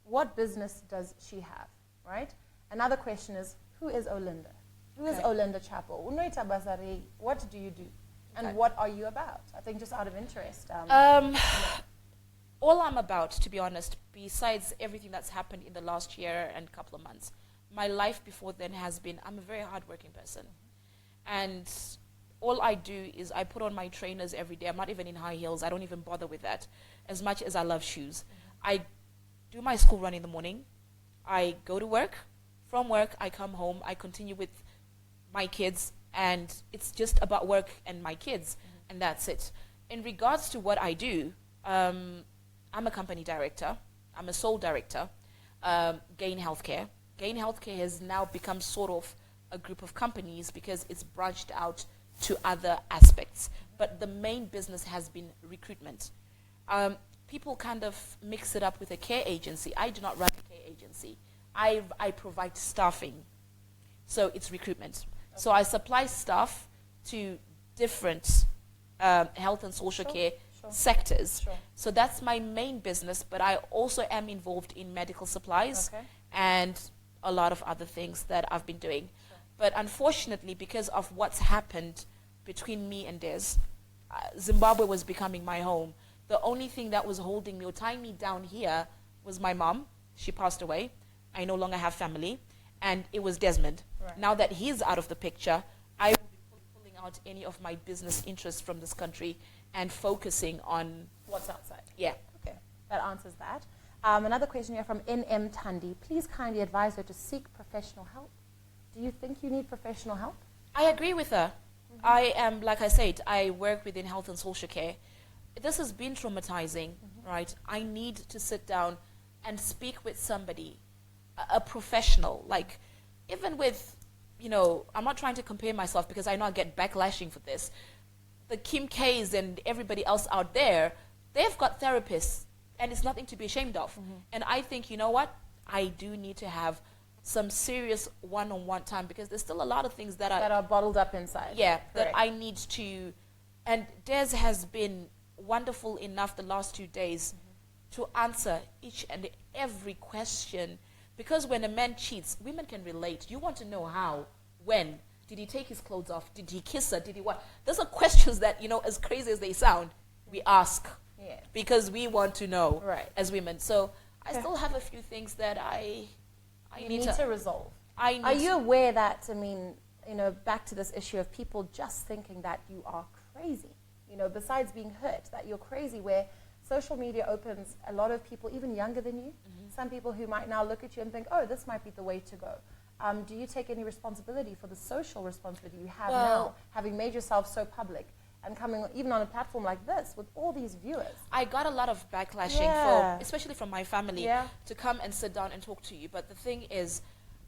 What business does she have? Right. Another question is, who is Olinda? Who is Okay. Olinda Chapo? Unoita Basari, what do you do? And Okay. what are you about? I think just out of interest. All I'm about, to be honest, besides everything that's happened in the last year and couple of months, my life before then has been, I'm a very hardworking person. And all I do is I put on my trainers every day. I'm not even in high heels. I don't even bother with that, as much as I love shoes. I do my school run in the morning. I go to work. From work, I come home. I continue with my kids. And it's just about work and my kids. And that's it. In regards to what I do, I'm a company director. I'm a sole director. Gain Healthcare. Gain Healthcare has now become sort of a group of companies because it's branched out to other aspects. But the main business has been recruitment. People kind of mix it up with a care agency. I do not run a care agency. I provide staffing. So it's recruitment. Okay. So I supply staff to different health and social care sectors. Sure. So that's my main business, but I also am involved in medical supplies and a lot of other things that I've been doing. Sure. But unfortunately, because of what's happened between me and Des, Zimbabwe was becoming my home. The only thing that was holding me or tying me down here was my mom. She passed away. I no longer have family. And it was Desmond. Right. Now that he's out of the picture, I will be pulling out any of my business interests from this country and focusing on what's outside. Yeah. Okay, that answers that. Another question here from NM Tandi. Please kindly advise her to seek professional help. Do you think you need professional help? I agree with her. I am, like I said, I work within health and social care. This has been traumatizing, right? I need to sit down and speak with somebody, a professional. Like, even with, you know, I'm not trying to compare myself because I know I get backlashing for this. The Kim K's and everybody else out there, they've got therapists, and it's nothing to be ashamed of. And I think, you know what? I do need to have some serious one-on-one time because there's still a lot of things that are bottled up inside. Yeah, Correct. that I need to. And Des has been wonderful enough the last 2 days to answer each and every question. Because when a man cheats, women can relate. You want to know how, when. Did he take his clothes off? Did he kiss her? Did he what? Those are questions that, you know, as crazy as they sound, we ask. Yeah. Because we want to know as women. So I Okay. still have a few things that I need to resolve. I Are need you aware that, I mean, you know, back to this issue of people just thinking that you are crazy, you know, besides being hurt, that you're crazy, where social media opens a lot of people, even younger than you, some people who might now look at you and think, oh, this might be the way to go. Do you take any responsibility for the social responsibility you have now, having made yourself so public and coming even on a platform like this with all these viewers? I got a lot of backlashing, especially from my family, to come and sit down and talk to you. But the thing is,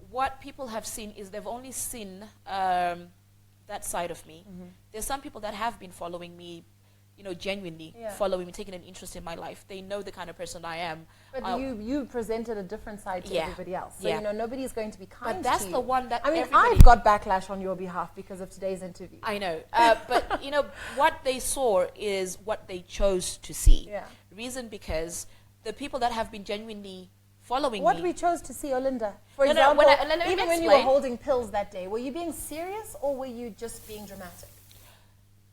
what people have seen is they've only seen that side of me. There's some people that have been following me, you know, genuinely following me, taking an interest in my life. They know the kind of person I am. But you presented a different side to everybody else. So, you know, nobody's going to be kind to you. But that's the one that I mean, I've got backlash on your behalf because of today's interview. I know. But, you know, what they saw is what they chose to see. Reason because the people that have been genuinely following what me. we chose to see, Olinda. For example, even when you were holding pills that day, were you being serious or were you just being dramatic?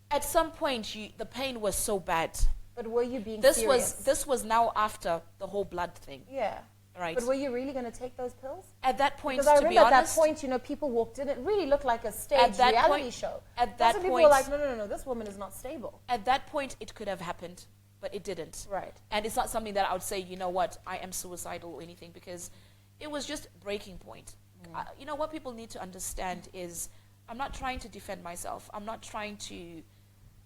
At some point, the pain was so bad. But were you being serious? This was now after the whole blood thing. Yeah. Right. But were you really going to take those pills? At that point, because I remember at that point, you know, people walked in. It really looked like a staged reality show. At that point, people were like, no, this woman is not stable. At that point, it could have happened, but it didn't. Right. And it's not something that I would say, you know what, I am suicidal or anything, because it was just breaking point. You know, what people need to understand is I'm not trying to defend myself. I'm not trying to,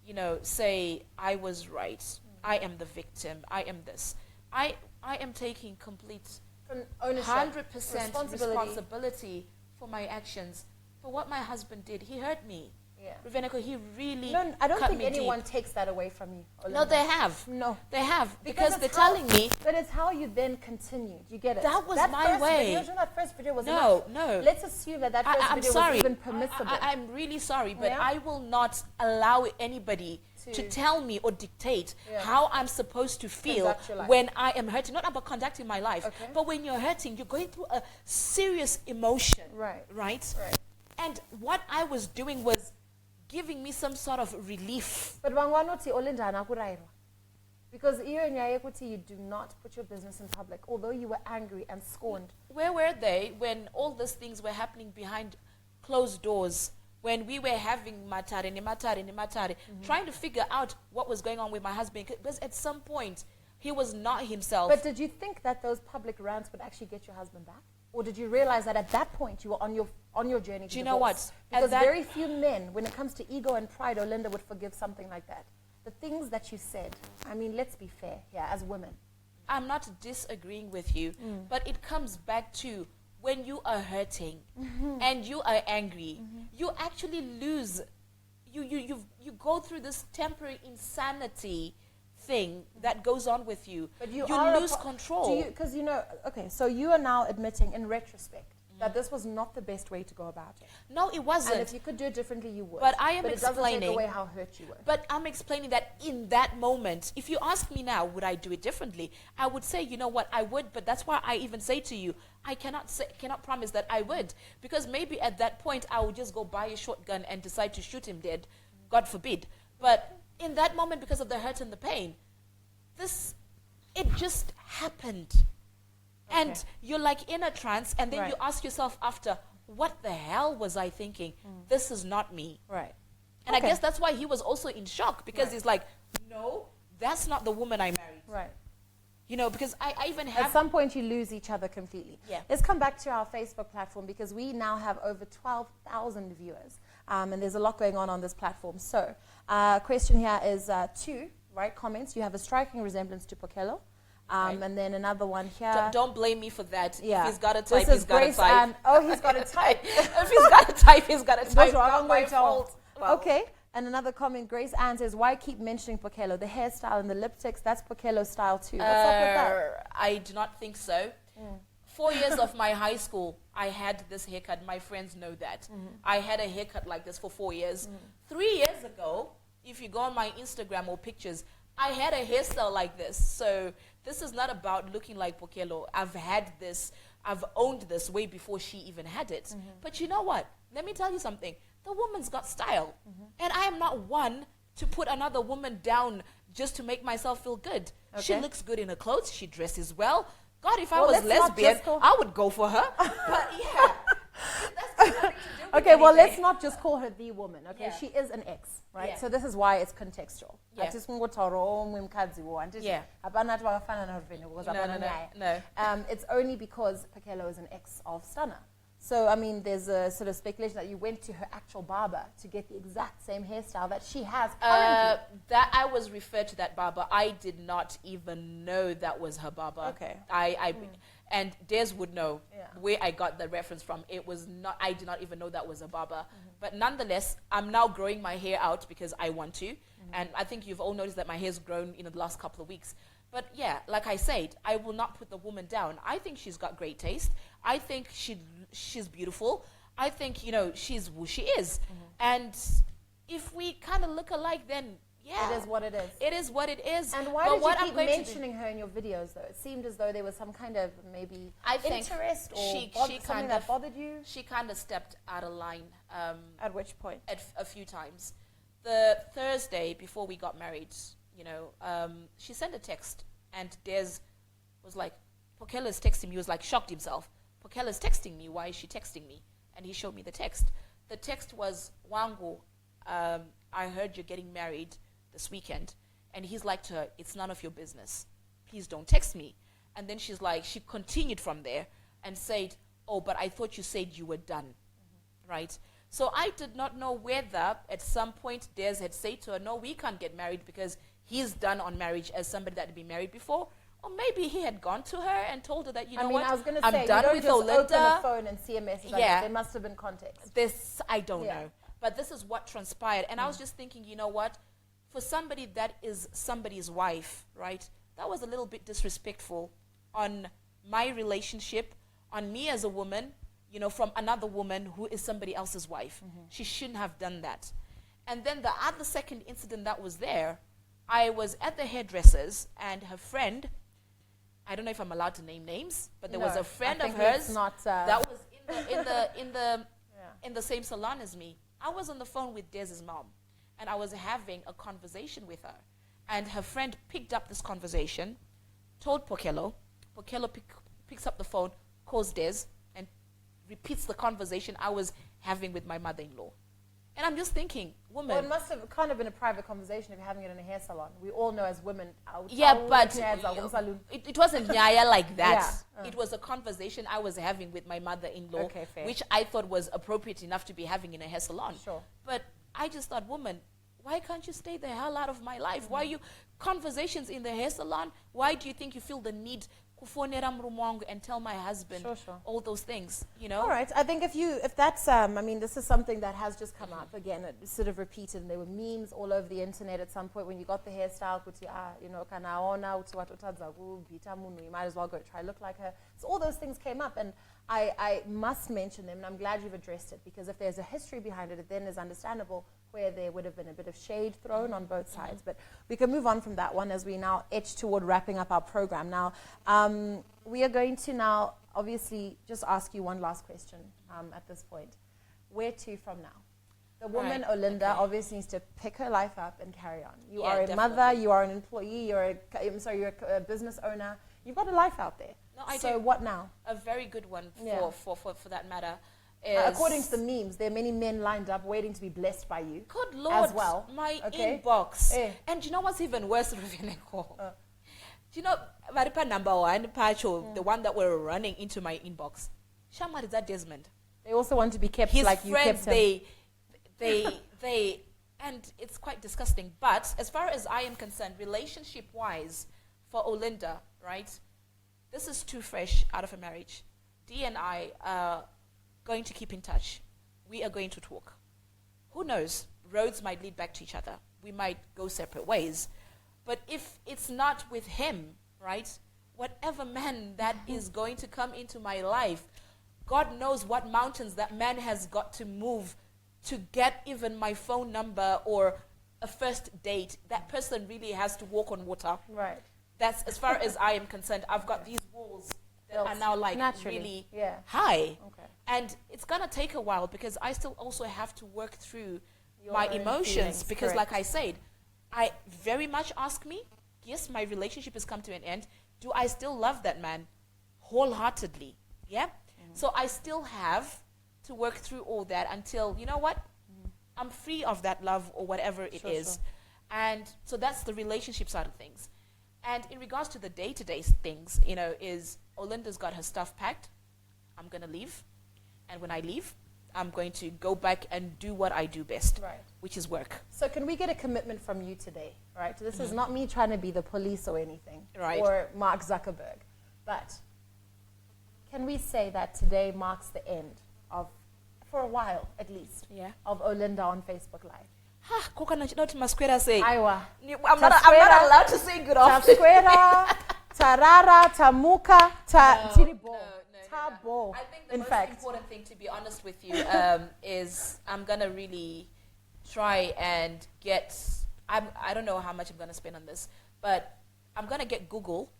you know, say I was right. I am the victim. I am this. I am taking complete ownership, 100% responsibility for my actions, for what my husband did. He hurt me. Yeah. Ruvheneko, he really No, I don't cut think me anyone deep. takes that away from you, Olinda. No, they have. No. They have. Because they're telling me. But it's how you then continued. You get it? That was my way. That first video was No, enough. no. Let's assume that first video was even permissible. I'm really sorry, but I will not allow anybody to tell me or dictate how I'm supposed to feel when I am hurting. Not about conducting my life, but when you're hurting, you're going through a serious emotion. Right? And what I was doing was giving me some sort of relief. But Wangwanuti Olinda anakurairwa. Because you do not put your business in public, although you were angry and scorned. Where were they when all these things were happening behind closed doors? When we were having matari, trying to figure out what was going on with my husband, because at some point he was not himself. But did you think that those public rants would actually get your husband back? Or did you realize that at that point you were on your journey to divorce? Do you know what? Because very few men, when it comes to ego and pride, Olinda would forgive something like that. The things that you said, I mean, let's be fair here as women. I'm not disagreeing with you, but it comes back to when you are hurting and you are angry, you actually lose, you go through this temporary insanity thing that goes on with you. But you lose control. Because okay, so you are now admitting in retrospect that this was not the best way to go about it. No, it wasn't. And if you could do it differently, you would. But I am explaining. It doesn't take away how hurt you were. But I'm explaining that in that moment, if you ask me now, would I do it differently? I would say, you know what, I would. But that's why I even say to you, I cannot promise that I would, because maybe at that point I would just go buy a shotgun and decide to shoot him dead, God forbid. But in that moment, because of the hurt and the pain, it just happened. And you're like in a trance, and then you ask yourself after, what the hell was I thinking? This is not me. Right. And I guess that's why he was also in shock, because he's like, no, that's not the woman I married. Right. You know, because I even have... At some point, you lose each other completely. Yeah. Let's come back to our Facebook platform, because we now have over 12,000 viewers. And there's a lot going on this platform. So, question here is 2, right, comments. You have a striking resemblance to Pokelo. And then another one here. Don't blame me for that. Yeah. If he's got to type, This is he's got to Grace type. Ann. Oh, he's got to type. If he's got to type, he's got to type. Not my fault. Well, Okay. And another comment, Grace Ann says, why keep mentioning Pokelo? The hairstyle and the lipsticks, that's Pokelo style too. What's up with that? I do not think so. 4 years of my high school, I had this haircut. My friends know that. I had a haircut like this for 4 years. 3 years ago, if you go on my Instagram or pictures, I had a hairstyle like this. So this is not about looking like Pokelo. I've had this. I've owned this way before she even had it. But you know what? Let me tell you something. The woman's got style. And I am not one to put another woman down just to make myself feel good. She looks good in her clothes. She dresses well. God, if I was lesbian, I would go for her. But yeah, that's got nothing to do with Okay, well, anything. let's not just call her the woman, okay? Yeah. She is an ex, right? Yeah. So this is why it's contextual. Yeah. Yeah. No. It's only because Pokelo is an ex of Stunner. So, I mean, there's a sort of speculation that you went to her actual barber to get the exact same hairstyle that she has currently. That I was referred to that barber. I did not even know that was her barber. Okay. And Des would know Yeah. where I got the reference from. It was not. I did not even know that was a barber. But nonetheless, I'm now growing my hair out because I want to. And I think you've all noticed that my hair's grown in the last couple of weeks. But yeah, like I said, I will not put the woman down. I think she's got great taste. I think she's beautiful. I think, she's who she is. And if we kind of look alike, then yeah. It is what it is. It is what it is. And why But did what you I'm keep going to do- mentioning her in your videos, though? It seemed as though there was some kind of maybe I think interest or she something kind that of- bothered you? She kind of stepped out of line At which point? a few times. The Thursday before we got married, she sent a text, and Des was like, Pokela's texting me. He was like shocked himself. Pokela's texting me. Why is she texting me? And he showed me the text. The text was, Wangu, I heard you're getting married this weekend. And he's like to her, it's none of your business. Please don't text me. And then she's like, she continued from there and said, oh, but I thought you said you were done. Right? So I did not know whether at some point Des had said to her, no, we can't get married because he's done on marriage as somebody that had been married before. Or maybe he had gone to her and told her that, I was going to say, I'm done you with don't just open Olinda. a phone and see a message. Yeah. There must have been context. This, I don't Yeah. know. But this is what transpired. And I was just thinking, you know what? For somebody that is somebody's wife, right? That was a little bit disrespectful on my relationship, on me as a woman, from another woman who is somebody else's wife. She shouldn't have done that. And then the other second incident that was there, I was at the hairdresser's and her friend, I don't know if I'm allowed to name names, but there was a friend of hers that was in the same salon as me. I was on the phone with Des's mom, and I was having a conversation with her. And her friend picked up this conversation, told Pokelo. Pokelo picks up the phone, calls Des, and repeats the conversation I was having with my mother-in-law. And I'm just thinking, woman. Well, it must have kind of been a private conversation if you're having it in a hair salon. We all know as women. Yeah, but it wasn't nyaya like that. Yeah. It was a conversation I was having with my mother-in-law, Okay, fair. which I thought was appropriate enough to be having in a hair salon. Sure. But I just thought, woman, why can't you stay the hell out of my life? Why you conversations in the hair salon? Why do you think you feel the need and tell my husband Sure. all those things, All right. I think if that's, this is something that has just come up again, it sort of repeated, and there were memes all over the internet at some point when you got the hairstyle, you might as well go try look like her. So all those things came up, and I must mention them, and I'm glad you've addressed it, because if there's a history behind it, it then is understandable where there would have been a bit of shade thrown on both sides. But we can move on from that one as we now etch toward wrapping up our program. Now, we are going to now obviously just ask you one last question at this point. Where to from now? The woman, Olinda, obviously needs to pick her life up and carry on. You are a mother, you are an employee, you're a business owner. You've got a life out there. No, I so do. What now? A very good one for that matter. According to the memes, there are many men lined up waiting to be blessed by you. Good Lord, as well. My inbox. Eh. And do you know what's even worse, Ruvheneko? Do you know, Maripa number one, Pacho, the one that were running into my inbox? Shamar is that Desmond. They also want to be kept His like you friends, kept him. they, and it's quite disgusting. But as far as I am concerned, relationship-wise, for Olinda, right? This is too fresh out of a marriage. Dee and I are going to keep in touch. We are going to talk. Who knows? Roads might lead back to each other. We might go separate ways. But if it's not with him, right, whatever man that is going to come into my life, God knows what mountains that man has got to move to get even my phone number or a first date. That person really has to walk on water. Right. That's as far as I am concerned. I've got these walls that are now like really high. Okay. And it's going to take a while because I still also have to work through Your my own emotions feelings, because correct. like I said, I very much ask me, yes, my relationship has come to an end. Do I still love that man wholeheartedly? Yeah? So I still have to work through all that until, you know what? I'm free of that love or whatever it is. Sure. And so that's the relationship side of things. And in regards to the day-to-day things, you know, is Olinda's got her stuff packed. I'm going to leave. And when I leave, I'm going to go back and do what I do best, Right. which is work. So can we get a commitment from you today, right? This is not me trying to be the police or anything, Right. or Mark Zuckerberg, but can we say that today marks the end of, for a while at least, Yeah. of Olinda on Facebook Live? Say. Aiwa. I'm not allowed to say good afternoon. Tasquera, tarara, tamuka, tiribo, tabo. I think the In most fact, important thing, to be honest with you, is I'm going to really try and get, I don't know how much I'm going to spend on this, but I'm going to get Google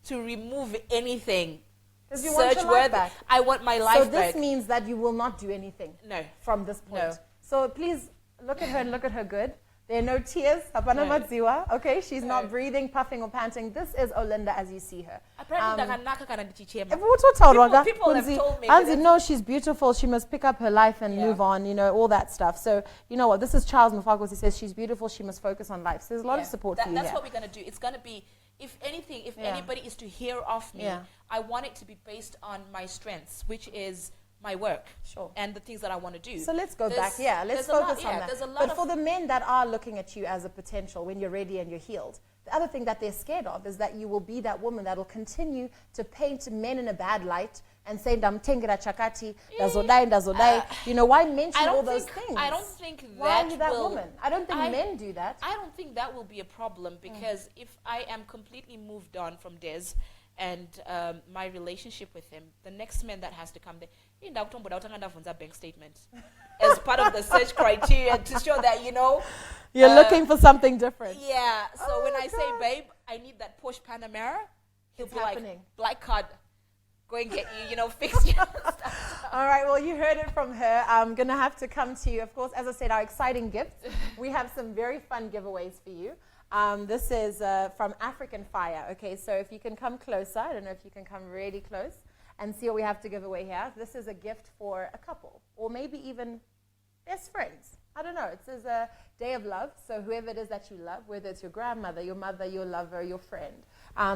to remove anything 'cause you want your life back. I want my life So back. this means that you will not do anything No. from this point. No. So please look at her and look at her good. There are no tears. Hapana No. madziwa. Okay, she's No. not breathing, puffing, or panting. This is Olinda as you see her. Apparently, ndakanaka kana ndichichema. People have told me, but Anzi, no, she's beautiful. She must pick up her life and move on, you know, all that stuff. So, you know what? This is Charles Mufakos. He says she's beautiful. She must focus on life. So there's a lot of support for you That's here. what we're going to do. It's going to be, if anything, if anybody is to hear of me, I want it to be based on my strengths, which is my work and the things that I want to do. So let's go back. Yeah, let's focus on that. There's a lot but for the men that are looking at you as a potential when you're ready and you're healed, the other thing that they're scared of is that you will be that woman that will continue to paint men in a bad light and say, "Ndamtengera chakati, ndazodai." You know, why mention all those things? I don't think why are you that woman? I don't think I- men do that. I don't think that will be a problem because if I am completely moved on from Des and my relationship with him, the next man that has to come there, bank statement as part of the search criteria to show that, you know, You're looking for something different. yeah. So when I say, God. babe, I need that Porsche Panamera, he'll It's be happening. like, black card, go and get you, you know, fix your stuff. All right, well, you heard it from her. I'm going to have to come to you. Of course, as I said, our exciting gifts. We have some very fun giveaways for you. This is from African Fire. Okay, so if you can come closer, I don't know if you can come really close and see what we have to give away here. This is a gift for a couple or maybe even best friends. I don't know. It says a day of love. So whoever it is that you love, whether it's your grandmother, your mother, your lover, your friend,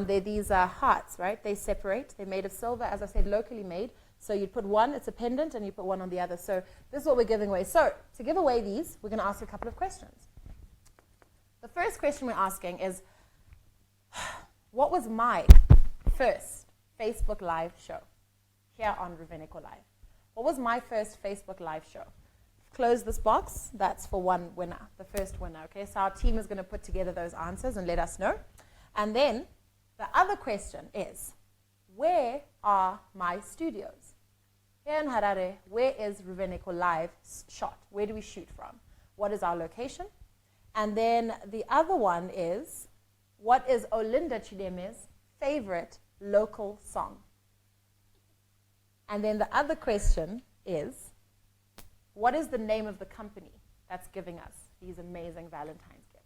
they're these hearts, right? They separate. They're made of silver, as I said, locally made. So you put one, it's a pendant, and you put one on the other. So this is what we're giving away. So to give away these, we're going to ask a couple of questions. The first question we're asking is, what was my first Facebook Live show here on Ruvheneko Live? What was my first Facebook Live show? Close this box. That's for one winner, the first winner. Okay, so our team is going to put together those answers and let us know. And then the other question is, where are my studios? Here in Harare, where is Ruvheneko Live shot? Where do we shoot from? What is our location? And then the other one is, what is Olinda Chideme's favorite local song? And then the other question is, what is the name of the company that's giving us these amazing Valentine's gifts?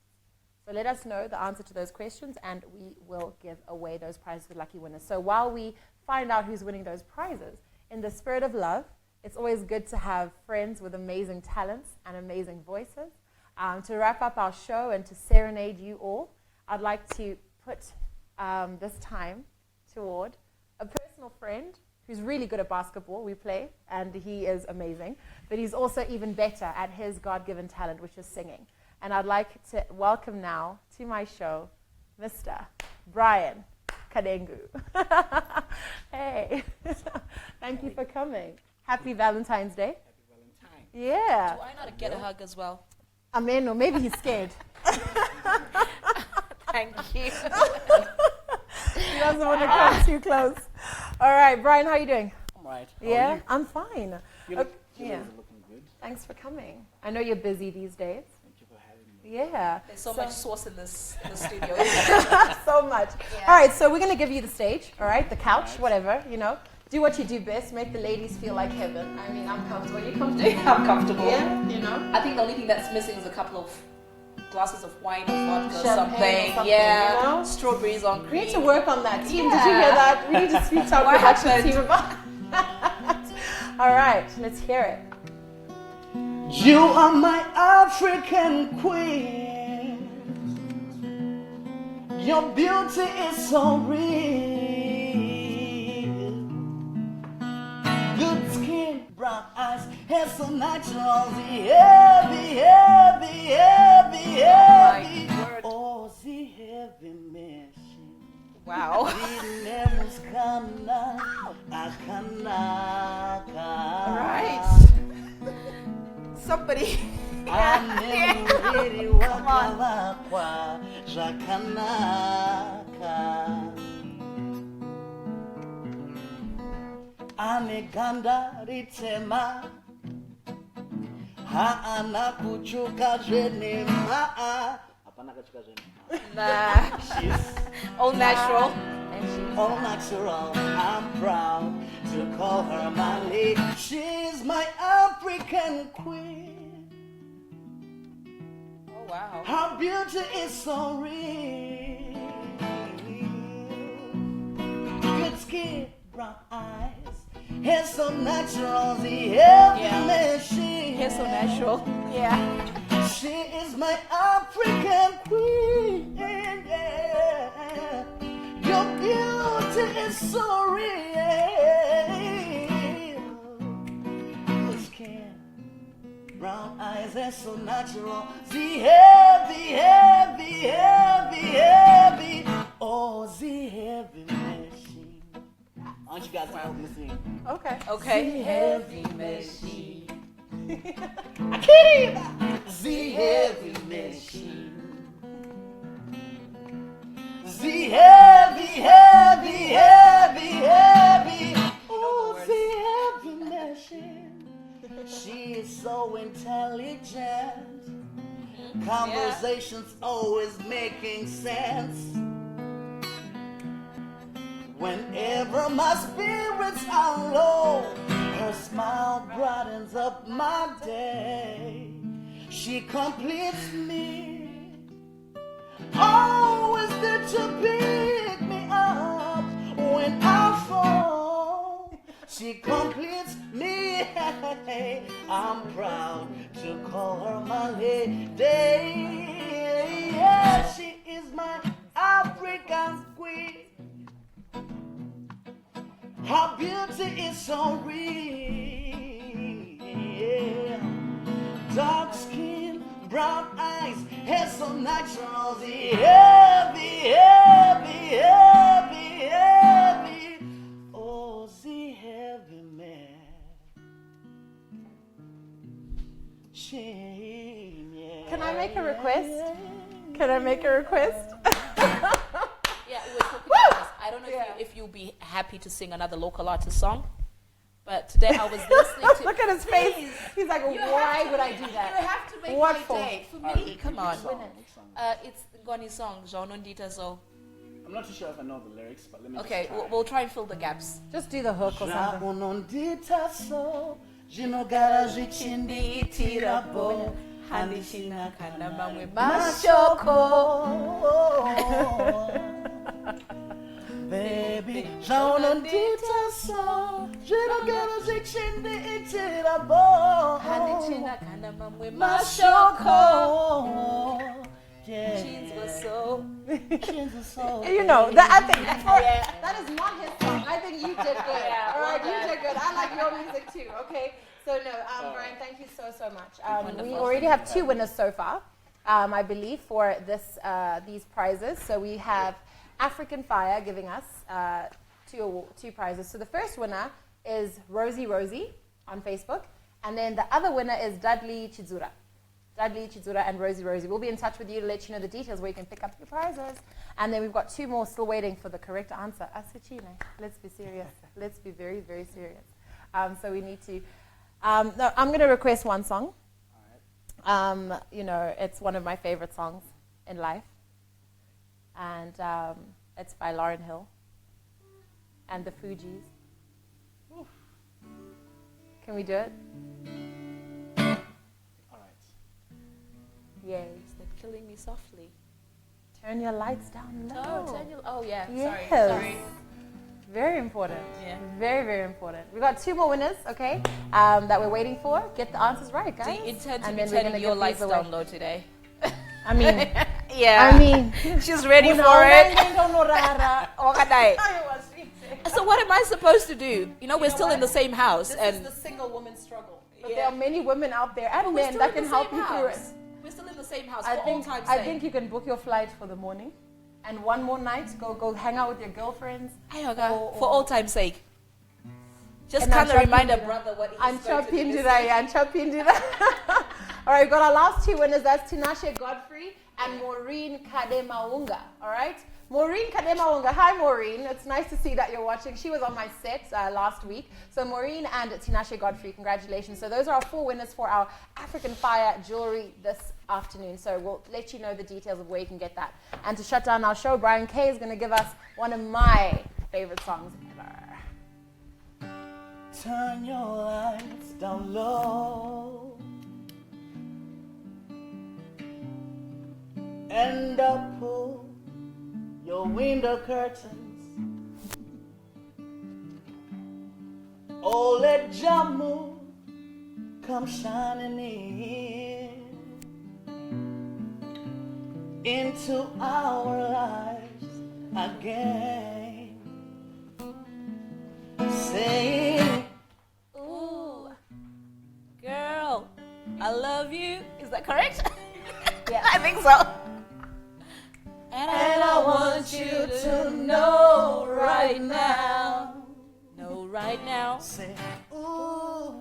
So let us know the answer to those questions, and we will give away those prizes to lucky winners. So while we find out who's winning those prizes, in the spirit of love, it's always good to have friends with amazing talents and amazing voices. To wrap up our show and to serenade you all, I'd like to put this time toward a personal friend who's really good at basketball. We play, and he is amazing. But he's also even better at his God-given talent, which is singing. And I'd like to welcome now to my show, Mr. Brian Kadengu. Hey, thank you for coming. Happy Valentine's Day. Happy Valentine. Yeah. Do I not get a hug as well? Amen, or maybe he's scared. Thank you. He doesn't want to come too close. All right, Brian, how are you doing? I'm right. Yeah, I'm fine. You look, Yeah. you guys are looking good. Thanks for coming. I know you're busy these days. Thank you for having me. Yeah. There's so much sauce in this studio. So much. Yeah. All right, so we're going to give you the stage, all right, the couch, whatever, you know. Do what you do best. Make the ladies feel like heaven. I mean, I'm comfortable. Are you comfortable? I'm comfortable. Yeah, you know. I think the only thing that's missing is a couple of glasses of wine or vodka or Champagne something. or something, Yeah. you know? Strawberries on We cream. need to work on that. Team, did you Yeah. hear that? We need to speak to our What production happened? team about that. All right, let's hear it. You are my African queen. Your beauty is so real. Good skin, brown eyes, hair so natural. The heavy, heavy, heavy, heavy. My word. Oh, the heavy machine. Wow. Dinemos kana, akanaka. All right. Somebody. Anemuriri wakawakwa zvakanaka. Ane ganda ritema, haana kuchuka zvenema. Hapana kachuka zvenema. Nah. She's All natural. all natural. I'm proud to call her my lady. She's my African queen. Oh, wow. Her beauty is so real. Good skin, brown eyes, hair so natural. The heavy Yeah. machine. Hair so natural. Yeah. She is my African queen. Yeah. Your beauty is so real. Good skin, brown eyes, and so natural. The heavy, heavy, heavy, heavy. Oh, the heavy machine. I want you guys to help me sing. Okay. Okay. The heavy machine. I can't even. The heavy machine. The heavy, heavy, heavy, heavy. Oh, the heavy machine. She is so intelligent. Conversations always making sense. Whenever my spirits are low, her smile brightens up my day. She completes me. Always there to pick me up when I fall. She completes me. I'm proud to call her my lady. Yeah, she is my African queen. Her beauty is so real. Dark skin, brown eyes, hair so natural. The heavy, heavy, heavy, heavy. Oh, the heavy machine. Yeah. Can I make a request? Can I make a request? Yeah, we were talking about this. I don't know if you'll be happy to sing another local artist song, but today I was listening to. Look at his face. He's like, why would I do You that? have to make What my for? day. For me, come on. It's Ngoni's song, Jean Ondita, so. I'm not too sure if I know the lyrics, but let me Okay, just try. we'll try and fill the gaps. Just do the hook or Já something. unondita so, zvinogara zvichindiitira bo, handisina kana mamwe mashoko. Baby, zvaunondita so, zvinogara zvichindiitira bo, Handichinga kana mamwe mashoko. Jeans were so. You know, that, I think that is not his song. I think you did good. Yeah, All right, well you done. did good. I like your music too. Okay, so no, Brian, thank you so much. We Wonderful. already have 2 winners so far, I believe, for this these prizes. So we have African Fire giving us two prizes. So the first winner is Rosie on Facebook, and then the other winner is Dudley Chizura and Rosie. We'll be in touch with you to let you know the details where you can pick up your prizes. And then we've got 2 more still waiting for the correct answer. Asachine, let's be serious. Let's be very, very serious. So we need to... no, I'm going to request one song. All right. You know, it's one of my favorite songs in life. And it's by Lauryn Hill and the Fugees. Oof. Can we do it? All right. Yay. Stop killing me softly. Turn your lights down low. Oh, yeah. Yes. Sorry. Very important. Yeah. Very, very important. We've got 2 more winners, okay, that we're waiting for. Get the answers right, guys. Do you intend to And be then we're turning gonna your give lights these away. down low today? I mean, Yeah. I mean, she's ready for it. it. So what am I supposed to do? You know, we're still in the same house. This and is the single woman struggle. But Yeah. there are many women out there and But we're men still that in can the help same you through it. house. We're still in the same house I for all think, time's I sake. think you can book your flight for the morning, and one more night go hang out with your girlfriends. For all time's sake. Just And kind of I'm remind a chopping brother what he's I'm going to do this chopping. All right, we've got our last 2 winners. That's Tinashe Godfrey and Maureen Kademaunga. All right? Maureen Kademaunga. Hi, Maureen. It's nice to see that you're watching. She was on my set last week. So Maureen and Tinashe Godfrey, congratulations. So those are our 4 winners for our African Fire jewelry this afternoon. So we'll let you know the details of where you can get that. And to shut down our show, Brian K is going to give us one of my favorite songs ever. Turn your lights down low and pull your window curtains. Oh, let Jamu come shining into our lives again, saying, Ooh, girl, I love you. Is that correct? Yeah. I think so. And I want you to know right now. Know right now. say, ooh,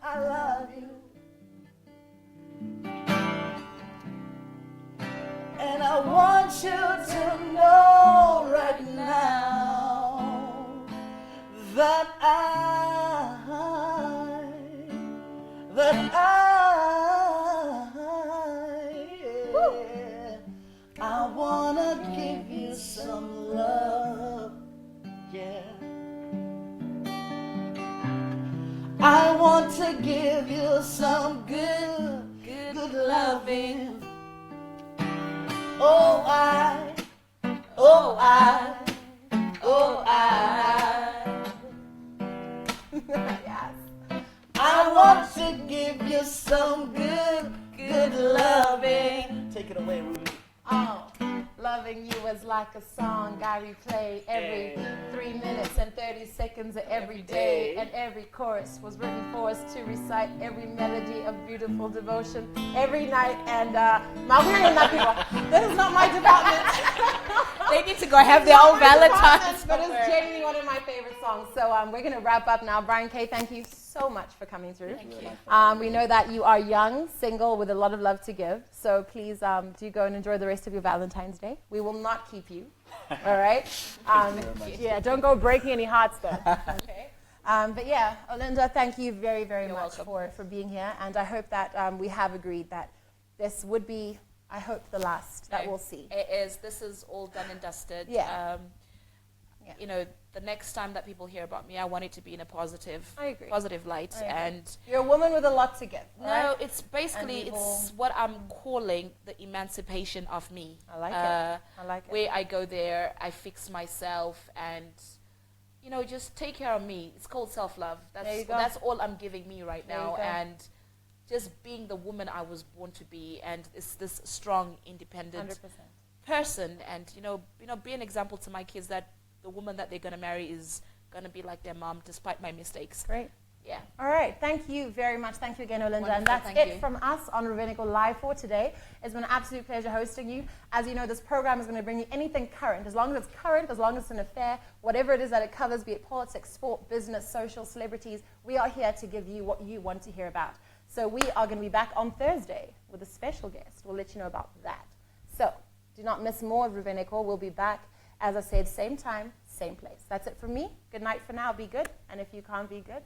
I love you. And I want you to know right now that I wanna give you some love, yeah. I want to give you some good loving. Oh, I. Yes. I want to give you some good loving. Take it away, Ruby. Oh, loving you was like a song I replay every 3 minutes and 30 seconds of every day. And every chorus was written for us to recite every melody of beautiful devotion every night. And this is not my department. They need to go have their own Valentine's. But it's genuinely one of my favorite songs. So we're going to wrap up now. Brian K, thank you so much for coming through. Thank you. We know that you are young, single, with a lot of love to give. So please do go and enjoy the rest of your Valentine's Day. We will not keep you. All right? Yeah, don't go breaking any hearts, though. Okay? But yeah, Olinda, thank you very, very much for being here. And I hope that we have agreed that this would be, I hope, the last that we'll see. It is. This is all done and dusted. Yeah. You know, the next time that people hear about me, I want it to be in a positive light. And you're a woman with a lot to give. no, right? it's basically it's what I'm calling the emancipation of me. I like it. I like it. Where I go there, I fix myself, and you know, just take care of me. It's called self-love. There you go. That's all I'm giving me right There you now, go. and just being the woman I was born to be, and it's this strong, independent 100%. person, and you know, be an example to my kids that the woman that they're gonna marry is gonna be like their mom, despite my mistakes. Great. Yeah. All right. Thank you very much. Thank you again, Olinda. Wonderful, And that's thank it you. from us on Ruvheneko Live for today. It's been an absolute pleasure hosting you. As you know, this program is going to bring you anything current. As long as it's current, as long as it's an affair, whatever it is that it covers, be it politics, sport, business, social, celebrities, we are here to give you what you want to hear about. So we are going to be back on Thursday with a special guest. We'll let you know about that. So do not miss more of Ruvheneko. We'll be back, as I said, same time, same place. That's it from me. Good night for now. Be good. And if you can't be good,